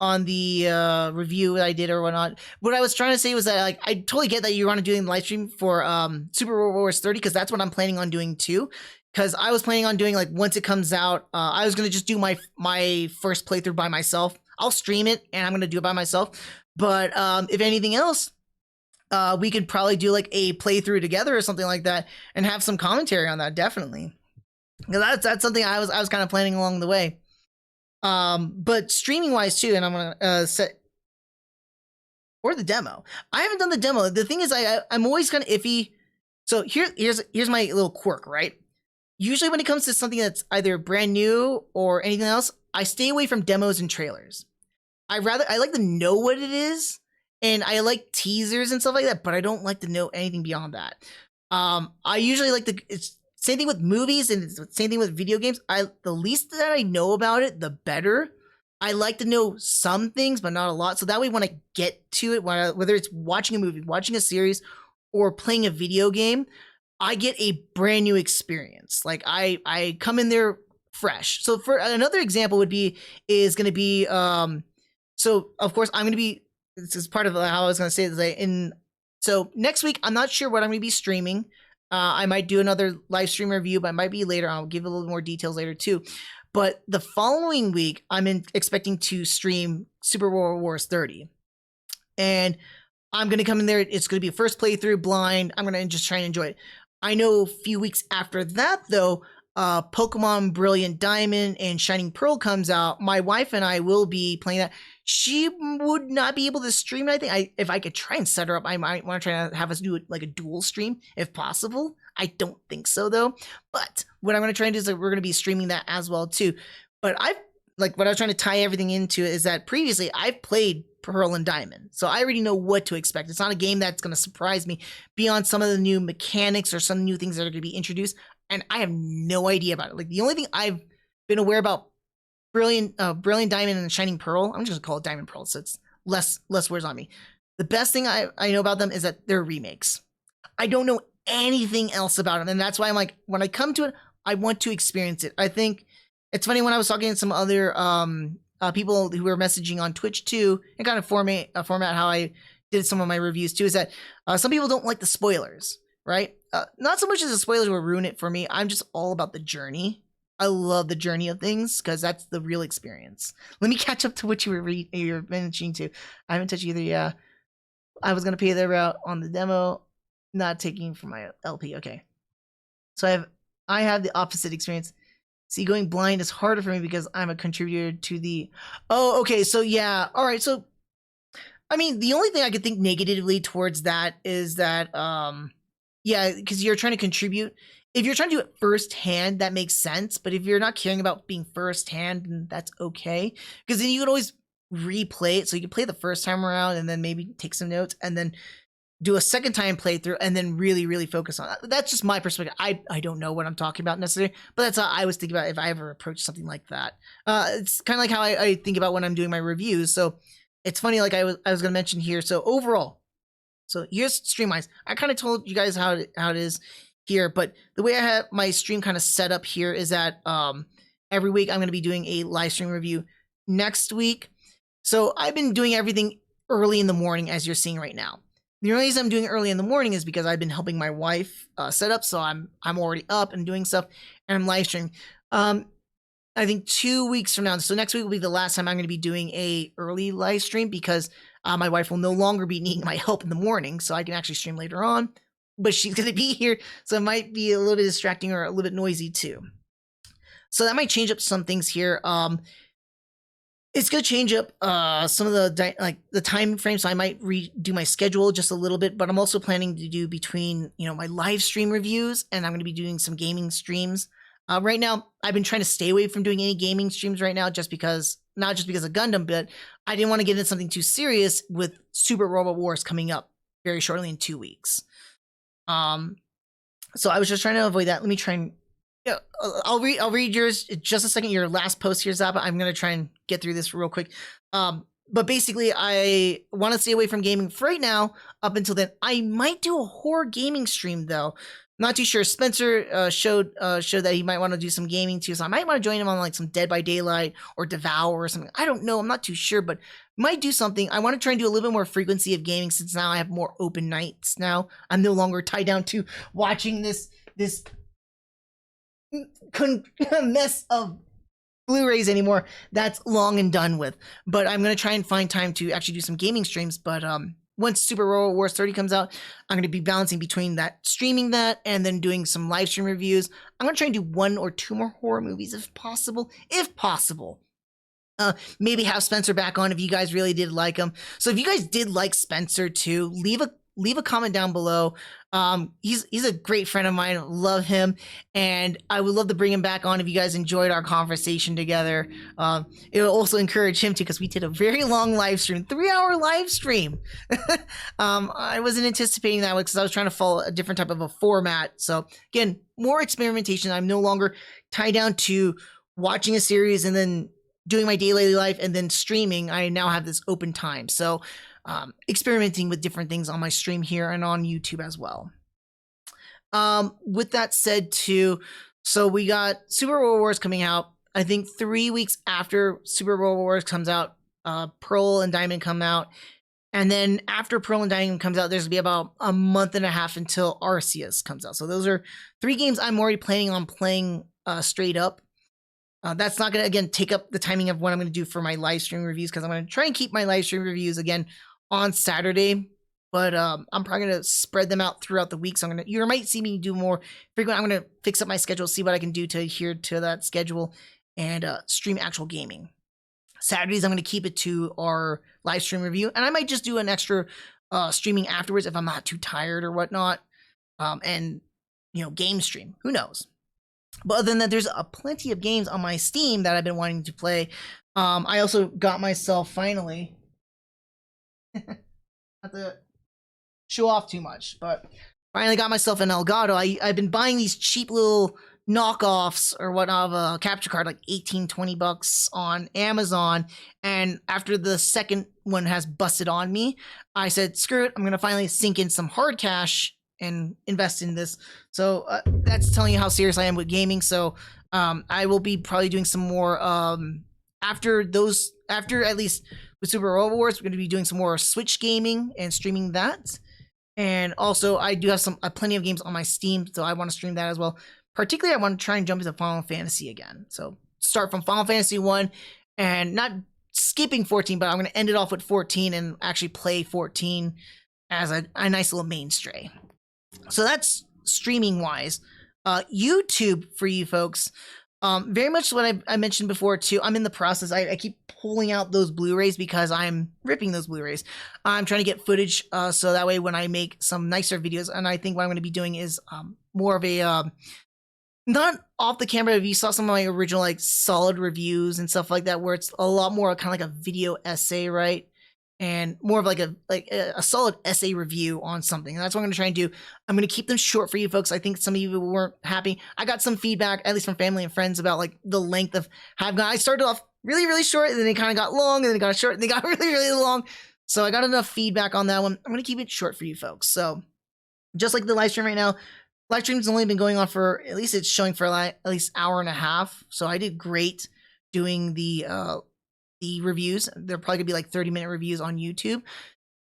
on the review that I did or whatnot. What I was trying to say was that like I totally get that you want to do the live stream for Super Robot Wars 30 because that's what I'm planning on doing too. Because I was planning on doing like once it comes out, I was gonna just do my first playthrough by myself. I'll stream it and I'm gonna do it by myself. But if anything else, we could probably do like a playthrough together or something like that and have some commentary on that. Definitely, because that's something I was kind of planning along the way. But streaming wise too, and I'm gonna set or the demo. I haven't done the demo. The thing is, I'm always kind of iffy. So here's my little quirk, right? Usually when it comes to something that's either brand new or anything else, I stay away from demos and trailers. I like to know what it is, and I like teasers and stuff like that, but I don't like to know anything beyond that. I usually like it's same thing with movies and it's same thing with video games. The least that I know about it, the better. I like to know some things, but not a lot. So that way when I get to it, whether it's watching a movie, watching a series, or playing a video game, I get a brand new experience. Like I come in there fresh. So for another example is going to be so of course I'm going to be, this is part of how I was going to say this, so next week I'm not sure what I'm going to be streaming. I might do another live stream review, but it might be later. I'll give a little more details later too. But the following week I'm expecting to stream Super Robot Wars 30. And I'm going to come in there. It's going to be a first playthrough blind. I'm going to just try and enjoy it. I know a few weeks after that, though, Pokemon Brilliant Diamond and Shining Pearl comes out. My wife and I will be playing that. She would not be able to stream it. I think if I could try and set her up, I might want to try to have us do it like a dual stream if possible. I don't think so, though. But what I'm going to try and do is we're going to be streaming that as well, too. But what I was trying to tie everything into is that previously I've played Pearl and Diamond, so I already know what to expect. It's not a game that's going to surprise me beyond some of the new mechanics or some new things that are going to be introduced, and I have no idea about it. Like the only thing I've been aware about Brilliant Diamond and Shining Pearl, I'm just going to call it Diamond Pearl, so it's less words on me. The best thing I know about them is that they're remakes. I don't know anything else about them, and that's why I'm like, when I come to it, I want to experience it. I think it's funny when I was talking to some other people who were messaging on Twitch too, and kind of format how I did some of my reviews too, is that some people don't like the spoilers, right? Not so much as the spoilers will ruin it for me. I'm just all about the journey. I love the journey of things because that's the real experience. Let me catch up to what you were mentioning to. I haven't touched either. Yeah, I was gonna pay the route on the demo, not taking from my LP. Okay, so I have the opposite experience. See, going blind is harder for me because I'm a contributor to the... Oh, okay, so yeah. All right, so... I mean, the only thing I could think negatively towards that is that, yeah, because you're trying to contribute. If you're trying to do it firsthand, that makes sense. But if you're not caring about being firsthand, then that's okay. Because then you can always replay it. So you can play the first time around and then maybe take some notes and then do a second time playthrough and then really focus on that. That's just my perspective. I don't know what I'm talking about necessarily, but that's how I was thinking about it if I ever approach something like that. It's kind of like how I think about when I'm doing my reviews. So it's funny, like I was going to mention here. So overall, so here's Streamwise. I kind of told you guys how it is here, but the way I have my stream kind of set up here is that every week I'm going to be doing a live stream review. Next week, so I've been doing everything early in the morning, as you're seeing right now. The only reason I'm doing it early in the morning is because I've been helping my wife set up, so I'm already up and doing stuff, and I'm live streaming. I think 2 weeks from now, so next week will be the last time I'm going to be doing a early live stream because my wife will no longer be needing my help in the morning, so I can actually stream later on. But she's going to be here, so it might be a little bit distracting or a little bit noisy too. So that might change up some things here. It's gonna change up some of the time frames. So I might redo my schedule just a little bit, but I'm also planning to do between my live stream reviews and I'm gonna be doing some gaming streams. Right now, I've been trying to stay away from doing any gaming streams right now, not just because of Gundam, but I didn't want to get into something too serious with Super Robot Wars coming up very shortly in 2 weeks. So I was just trying to avoid that. Let me try and I'll read yours in just a second. Your last post here, Zappa. I'm gonna try and get through this real quick. But basically, I want to stay away from gaming for right now. Up until then, I might do a horror gaming stream though, Not too sure. Spencer showed that he might want to do some gaming too, so I might want to join him on like some Dead by Daylight or Devour or something. I don't know. I'm not too sure, but might do something. I want to try and do a little bit more frequency of gaming since now I have more open nights. Now I'm no longer tied down to watching this mess of Blu-rays anymore. That's long and done with. But I'm gonna try and find time to actually do some gaming streams. But once Super Robot Wars 30 comes out, I'm gonna be balancing between that, streaming that, and then doing some live stream reviews. I'm gonna try and do 1 or 2 more horror movies if possible. If possible. Maybe have Spencer back on if you guys really did like him. So if you guys did like Spencer too, leave a comment down below. He's a great friend of mine. Love him, and I would love to bring him back on if you guys enjoyed our conversation together. It will also encourage him to, because we did a very long live stream, 3-hour live stream. I wasn't anticipating that one because I was trying to follow a different type of a format. So again, more experimentation. I'm no longer tied down to watching a series and then doing my daily life and then streaming. I now have this open time. So experimenting with different things on my stream here and on YouTube as well. With that said too, so we got Super Robot Wars coming out. I think 3 weeks after Super Robot Wars comes out, Pearl and Diamond come out. And then after Pearl and Diamond comes out, there's gonna be about a month and a half until Arceus comes out. So those are 3 games I'm already planning on playing straight up. That's not going to, again, take up the timing of what I'm going to do for my live stream reviews, because I'm going to try and keep my live stream reviews, again, on Saturday. But I'm probably going to spread them out throughout the week. So you might see me do more frequent. I'm going to fix up my schedule, see what I can do to adhere to that schedule, and stream actual gaming. Saturdays, I'm going to keep it to our live stream review. And I might just do an extra streaming afterwards if I'm not too tired or whatnot. And, game stream. Who knows? But other than that, there's plenty of games on my Steam that I've been wanting to play. I also got myself, finally, not to show off too much, but finally got myself an Elgato. I've been buying these cheap little knockoffs or whatnot of a capture card, like 18-20 bucks on Amazon. And after the second one has busted on me, I said, screw it, I'm going to finally sink in some hard cash and invest in this. So that's telling you how serious I am with gaming. So I will be probably doing some more after at least with Super Robot Wars. We're going to be doing some more Switch gaming and streaming that. And also I do have plenty of games on my Steam, so I want to stream that as well. Particularly, I want to try and jump into Final Fantasy again. So start from Final Fantasy 1 and not skipping 14, but I'm going to end it off with 14 and actually play 14 as a nice little mainstay. So that's streaming wise. YouTube for you folks, very much what I mentioned before too. I'm in the process. I keep pulling out those Blu-rays because I'm ripping those Blu-rays. I'm trying to get footage so that way when I make some nicer videos, and I think what I'm going to be doing is more of a not off the camera. If you saw some of my original like solid reviews and stuff like that, where it's a lot more kind of like a video essay, right? And more of like a solid essay review on something. And that's what I'm going to try and do. I'm going to keep them short for you folks. I think some of you weren't happy. I got some feedback, at least from family and friends, about like the length of how I started off really, really short, and then it kind of got long, and then it got short, and they got really, really long. So I got enough feedback on that one. I'm going to keep it short for you folks. So just like the live stream right now, live stream's only been going on for, at least it's showing for at least hour and a half. So I did great doing the reviews. They're probably gonna be like 30-minute reviews on YouTube.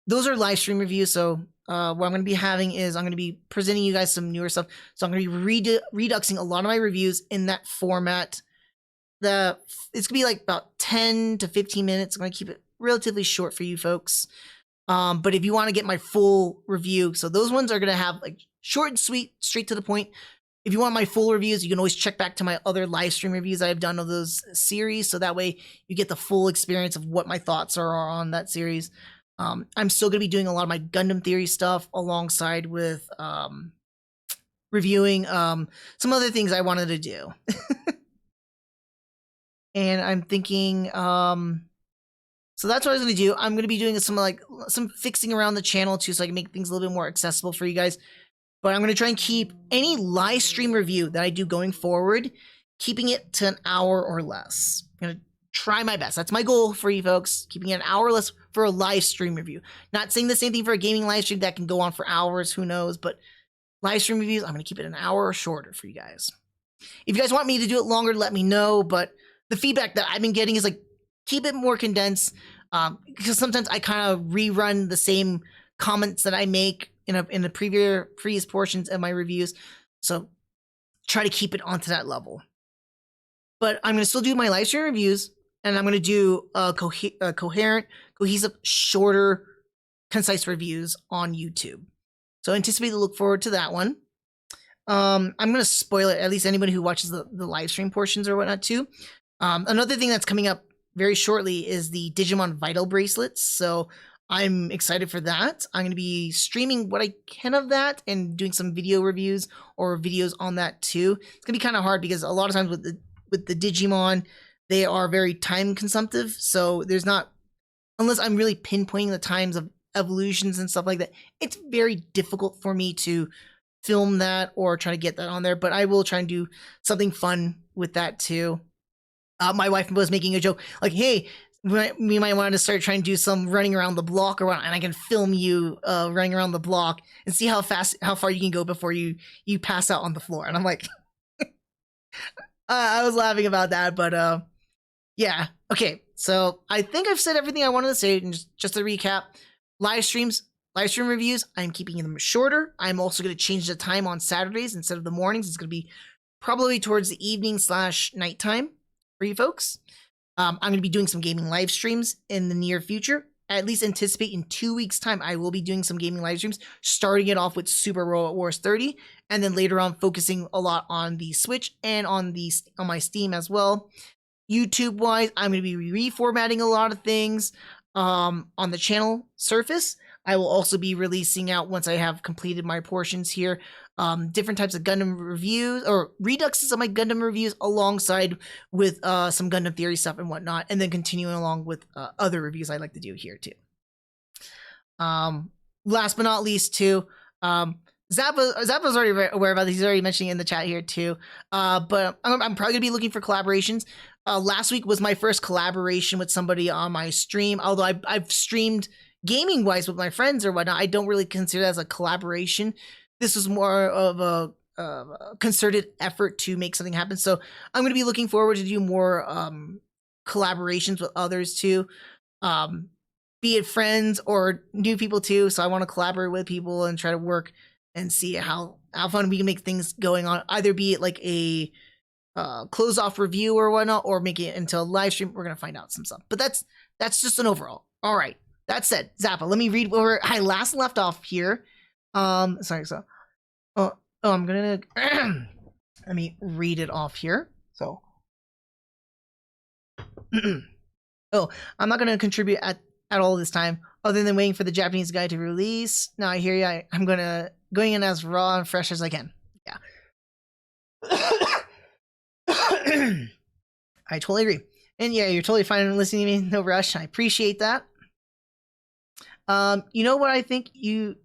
Those are live stream reviews. So what I'm gonna be having is I'm gonna be presenting you guys some newer stuff. So I'm gonna be reduxing a lot of my reviews in that format. It's gonna be like about 10 to 15 minutes. I'm gonna keep it relatively short for you folks. But if you want to get my full review, so those ones are gonna have like short and sweet, straight to the point. If you want my full reviews, you can always check back to my other live stream reviews I've done of those series. So that way you get the full experience of what my thoughts are on that series. I'm still going to be doing a lot of my Gundam theory stuff alongside with reviewing some other things I wanted to do. And I'm thinking, so that's what I was going to do. I'm going to be doing some fixing around the channel too, so I can make things a little bit more accessible for you guys. But I'm going to try and keep any live stream review that I do going forward, keeping it to an hour or less. I'm going to try my best. That's my goal for you folks, keeping it an hour or less for a live stream review. Not saying the same thing for a gaming live stream that can go on for hours, who knows, but live stream reviews, I'm going to keep it an hour or shorter for you guys. If you guys want me to do it longer, let me know. But the feedback that I've been getting is like, keep it more condensed. Because sometimes I kind of rerun the same comments that I make in the previous portions of my reviews. So try to keep it onto that level. But I'm going to still do my live stream reviews, and I'm going to do coherent, cohesive, shorter, concise reviews on YouTube. So anticipate to look forward to that one. I'm going to spoil it, at least anybody who watches the live stream portions or whatnot too. Another thing that's coming up very shortly is the Digimon Vital bracelets. So I'm excited for that. I'm going to be streaming what I can of that and doing some video reviews or videos on that too. It's going to be kind of hard because a lot of times with the Digimon, they are very time consumptive. So there's not, unless I'm really pinpointing the times of evolutions and stuff like that, it's very difficult for me to film that or try to get that on there. But I will try and do something fun with that too. My wife was making a joke like, hey, we might want to start trying to do some running around the block or and I can film you running around the block and see how far you can go before you pass out on the floor. And I'm like, I was laughing about that, but yeah. Okay, so I think I've said everything I wanted to say. And just to recap, live stream reviews, I'm keeping them shorter. I'm also going to change the time on Saturdays instead of the mornings. It's going to be probably towards the evening / nighttime for you folks. I'm going to be doing some gaming live streams in the near future. At least anticipate in 2 weeks' time, I will be doing some gaming live streams, starting it off with Super Robot Wars 30, and then later on focusing a lot on the Switch and on my Steam as well. YouTube-wise, I'm going to be reformatting a lot of things on the channel surface. I will also be releasing out, once I have completed my portions here, different types of Gundam reviews or reduxes of my Gundam reviews alongside with some Gundam theory stuff and whatnot, and then continuing along with other reviews I like to do here too. Last but not least too, Zappa's already aware about this. He's already mentioning in the chat here too. But I'm probably gonna be looking for collaborations. Last week was my first collaboration with somebody on my stream, although I've streamed gaming wise with my friends or whatnot. I don't really consider it as a collaboration. This was more of a concerted effort to make something happen. So I'm going to be looking forward to do more collaborations with others too, be it friends or new people too. So I want to collaborate with people and try to work and see how fun we can make things going on. Either be it like a close off review or whatnot, or make it into a live stream. We're gonna find out some stuff. But that's just an overall. All right. That said, Zappa, let me read where I last left off here. Sorry, so I'm gonna let me read it off here. So I'm not gonna contribute at all this time, other than waiting for the Japanese guy to release. Now I hear you. I'm going in as raw and fresh as I can. Yeah. I totally agree. And yeah, you're totally fine listening to me. No rush. I appreciate that. You know what I think you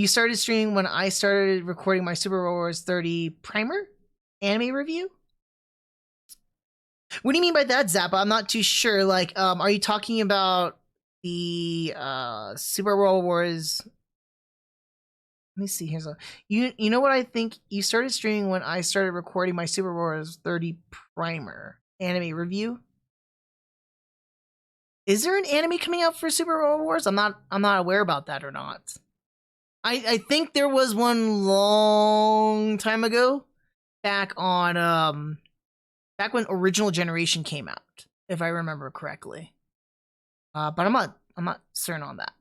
started streaming when I started recording my Super Robot Wars 30 primer anime review? What do you mean by that, Zappa? I'm not too sure. Like, are you talking about the Super Robot Wars? Let me see here. So you know what I think you started streaming when I started recording my Super Wars 30 primer anime review? Is there an anime coming out for Super Robot Wars? I'm not aware about that or not. I think there was one long time ago, back on back when Original Generation came out, if I remember correctly. But I'm not certain on that.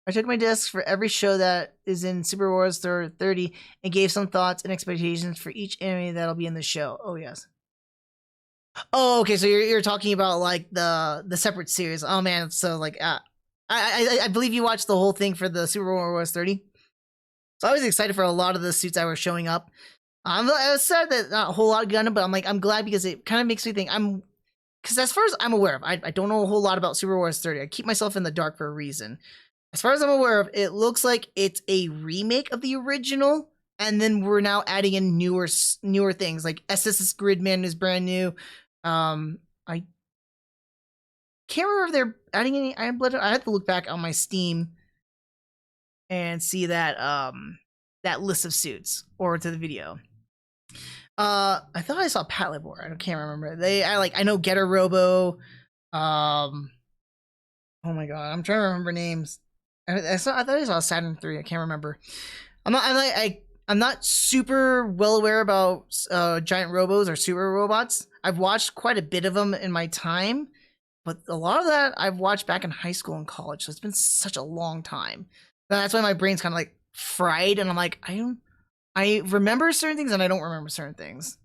I took my discs for every show that is in Super Wars 30 and gave some thoughts and expectations for each anime that'll be in the show. Oh yes. Oh, okay. So you're talking about like the separate series. Oh man, so like I believe you watched the whole thing for the Super Wars 30. So I was excited for a lot of the suits that were showing up. I was sad that not a whole lot of Gundam, but I'm glad because it kind of makes me think because as far as I'm aware of, I don't know a whole lot about Super Wars 30. I keep myself in the dark for a reason. As far as I'm aware of, it looks like it's a remake of the original, and then we're now adding in newer things like SS's Gridman is brand new. I can't remember if they're adding any Iron Blood. I have to look back on my Steam and see that that list of suits or to the video. I thought I saw Pat Labor. I can't remember. I know Getter Robo. Oh my god, I'm trying to remember names. I thought I saw Saturn 3. I can't remember. I'm not super well aware about giant robos or super robots. I've watched quite a bit of them in my time, but a lot of that I've watched back in high school and college, so it's been such a long time. That's why my brain's kind of like fried, and I'm like, I remember certain things and I don't remember certain things.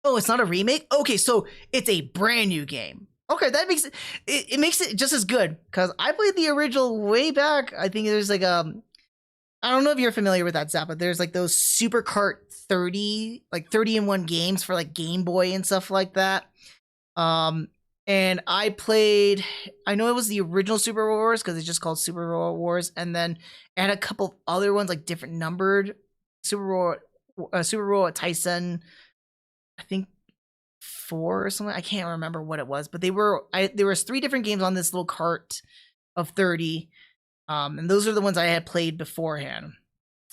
Oh, it's not a remake? Okay, so it's a brand new game. Okay, that makes it makes it just as good, because I played the original way back. I think there's like I don't know if you're familiar with that, Zap, but there's like those Super Kart 30, like 30-in-1 games for like Game Boy and stuff like that. And I played, I know it was the original Super Wars because it's just called Super Wars, and then it had a couple other ones like different numbered Super Robot Tyson, I think 4 or something. I can't remember what it was, but there was 3 different games on this little cart of 30. And those are the ones I had played beforehand.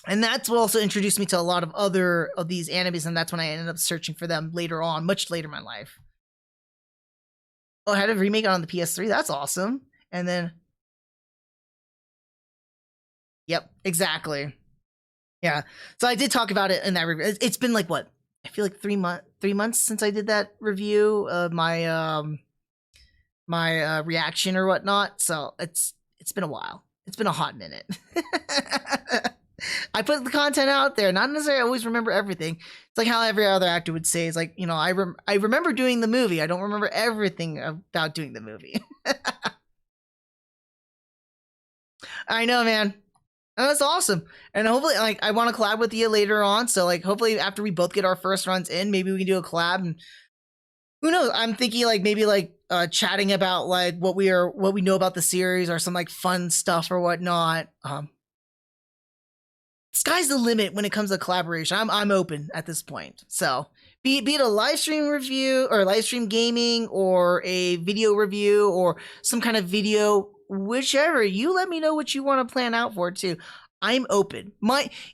And that's what also introduced me to a lot of other of these animes, and that's when I ended up searching for them later on, much later in my life. Oh, I had a remake on the PS3. That's awesome. And then, yep, exactly. Yeah. So I did talk about it in that review. It's been like what? I feel like 3 months since I did that review of my my reaction or whatnot. So it's been a while. It's been a hot minute. I put the content out there. Not necessarily always remember everything. It's like how every other actor would say. It's like, you know, I remember doing the movie. I don't remember everything about doing the movie. I know, man. And that's awesome. And hopefully, like, I want to collab with you later on. So, like, hopefully after we both get our first runs in, maybe we can do a collab. And who knows? I'm thinking like maybe like chatting about like what we know about the series or some like fun stuff or whatnot. Sky's the limit when it comes to collaboration. I'm open at this point. So be it a live stream review or live stream gaming or a video review or some kind of video, whichever, you let me know what you want to plan out for too. I'm open.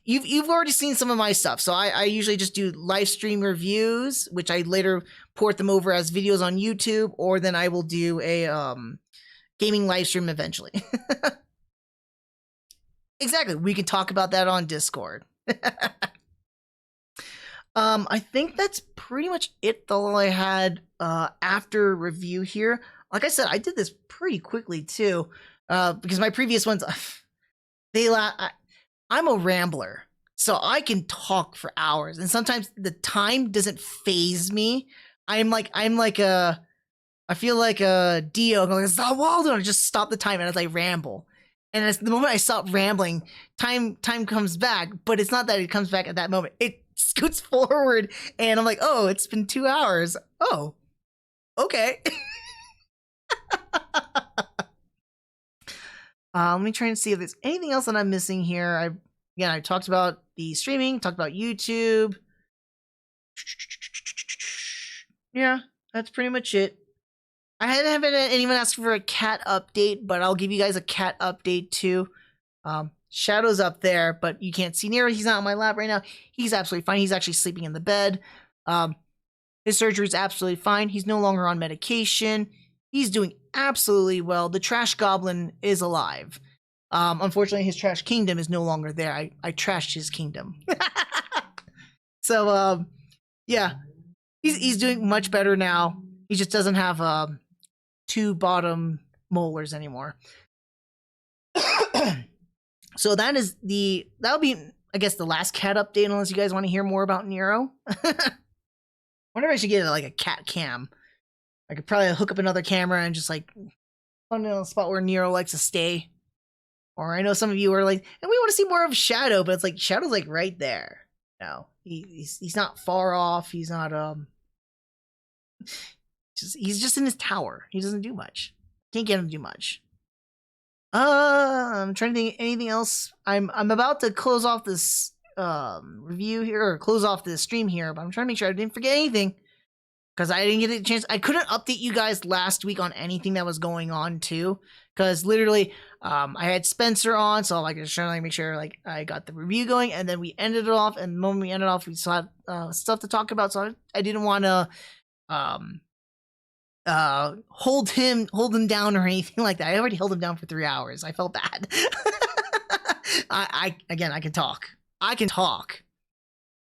You've already seen some of my stuff, so I usually just do live stream reviews, which I later port them over as videos on YouTube, or then I will do a gaming live stream eventually. Exactly. We can talk about that on Discord. I think that's pretty much it. All I had after review here. Like I said, I did this pretty quickly too, because my previous ones, I'm a rambler, so I can talk for hours, and sometimes the time doesn't phase me. I feel like a Dio going, "Stop, Waldo!" and I just stop the time and as I ramble. And as the moment I stop rambling, time comes back, but it's not that it comes back at that moment. It scoots forward, and I'm like, "Oh, it's been 2 hours. Oh, okay." Let me try and see if there's anything else that I'm missing here. I talked about the streaming, talked about YouTube. Yeah, that's pretty much it. I haven't had anyone ask for a cat update, but I'll give you guys a cat update too. Shadow's up there, but you can't see Nero. He's not on my lap right now. He's absolutely fine. He's actually sleeping in the bed. His surgery's absolutely fine. He's no longer on medication. He's doing absolutely well. The trash goblin is alive. Unfortunately, his trash kingdom is no longer there. I trashed his kingdom. So, yeah, he's doing much better now. He just doesn't have 2 bottom molars anymore. So that'll be, I guess, the last cat update, unless you guys want to hear more about Nero. Wonder if I should get like a cat cam. I could probably hook up another camera and just like find a spot where Nero likes to stay. Or I know some of you are like, and we want to see more of Shadow, but it's like Shadow's like right there. No, he's not far off. He's not he's just in his tower. He doesn't do much. Can't get him to do much. I'm trying to think anything else. I'm about to close off this review here, or close off this stream here, but I'm trying to make sure I didn't forget anything. because I didn't get a chance. I couldn't update you guys last week on anything that was going on too, because literally, I had Spencer on, so like just trying to make sure like I got the review going, and then we ended it off. And the moment we ended off, we still had stuff to talk about, so I didn't want to hold him down or anything like that. I already held him down for 3 hours. I felt bad. I can talk. I can talk.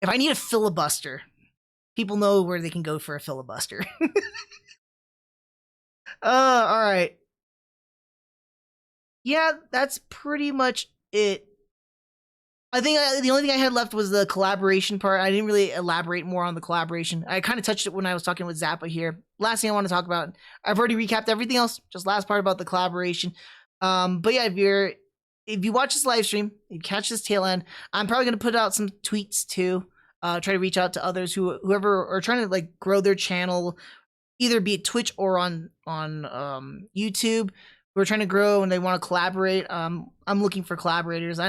If I need a filibuster, people know where they can go for a filibuster. All right. Yeah, that's pretty much it. I think the only thing I had left was the collaboration part. I didn't really elaborate more on the collaboration. I kind of touched it when I was talking with Zappa here. Last thing I want to talk about, I've already recapped everything else. Just last part about the collaboration. But yeah, if you watch this live stream, you catch this tail end, I'm probably gonna put out some tweets too. Try to reach out to others whoever are trying to like grow their channel, either be it Twitch or on YouTube. Who are trying to grow and they want to collaborate. I'm looking for collaborators.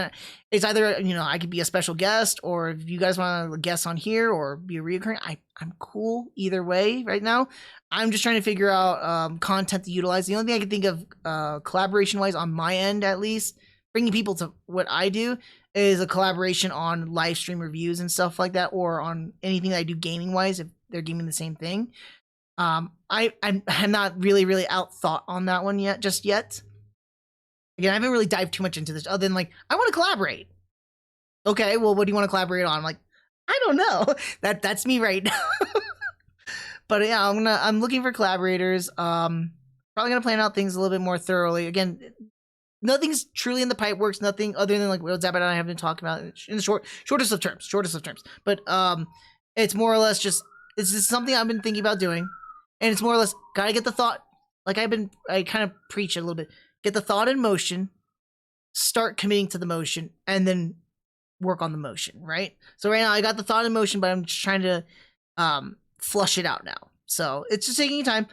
It's either I could be a special guest, or if you guys want to guest on here or be a reoccurring, I'm cool either way. Right now, I'm just trying to figure out content to utilize. The only thing I can think of collaboration wise on my end, at least, bringing people to what I do, is a collaboration on live stream reviews and stuff like that, or on anything that I do gaming wise if they're gaming the same thing. I'm not really out thought on that one just yet. Again, I haven't really dived too much into this, other than like, I want to collaborate. Okay, well, what do you want to collaborate on? I'm like, I don't know. That's me right now. But yeah, I'm looking for collaborators. Probably gonna plan out things a little bit more thoroughly. Again, nothing's truly in the pipe works. Nothing other than like what Zappa and I have been talking about in the shortest of terms. But it's more or less just something I've been thinking about doing. And it's more or less, gotta get the thought, like I kind of preach a little bit, get the thought in motion, start committing to the motion, and then work on the motion, right? So right now I got the thought in motion, but I'm just trying to flush it out now. So it's just taking time.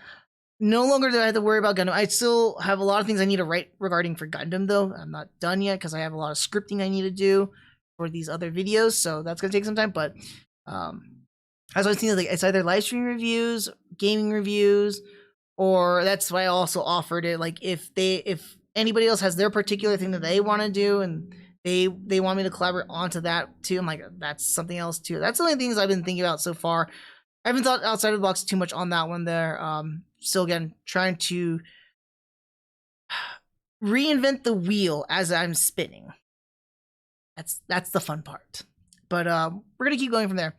No longer do I have to worry about Gundam. I still have a lot of things I need to write regarding for Gundam, though. I'm not done yet because I have a lot of scripting I need to do for these other videos, so that's gonna take some time, but as I was thinking, like, it's either live stream reviews, gaming reviews, or that's why I also offered it. Like, if anybody else has their particular thing that they want to do and they want me to collaborate onto that too, I'm like, that's something else too. That's the only things I've been thinking about so far. I haven't thought outside of the box too much on that one there. Still, again, trying to reinvent the wheel as I'm spinning. That's the fun part. But we're gonna keep going from there.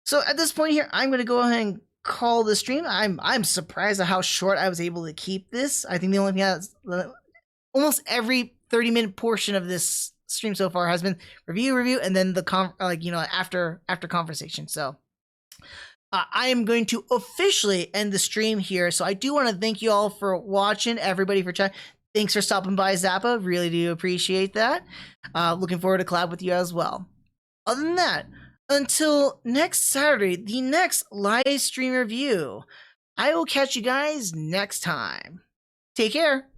So at this point here, I'm gonna go ahead and call the stream. I'm surprised at how short I was able to keep this. I think the only thing that's almost every 30-minute portion of this stream so far has been review, and then the after conversation. So I am going to officially end the stream here. So I do want to thank you all for watching, everybody for chatting. Thanks for stopping by, Zappa. Really do appreciate that. Looking forward to collab with you as well. Other than that, until next Saturday, the next live stream review, I will catch you guys next time. Take care.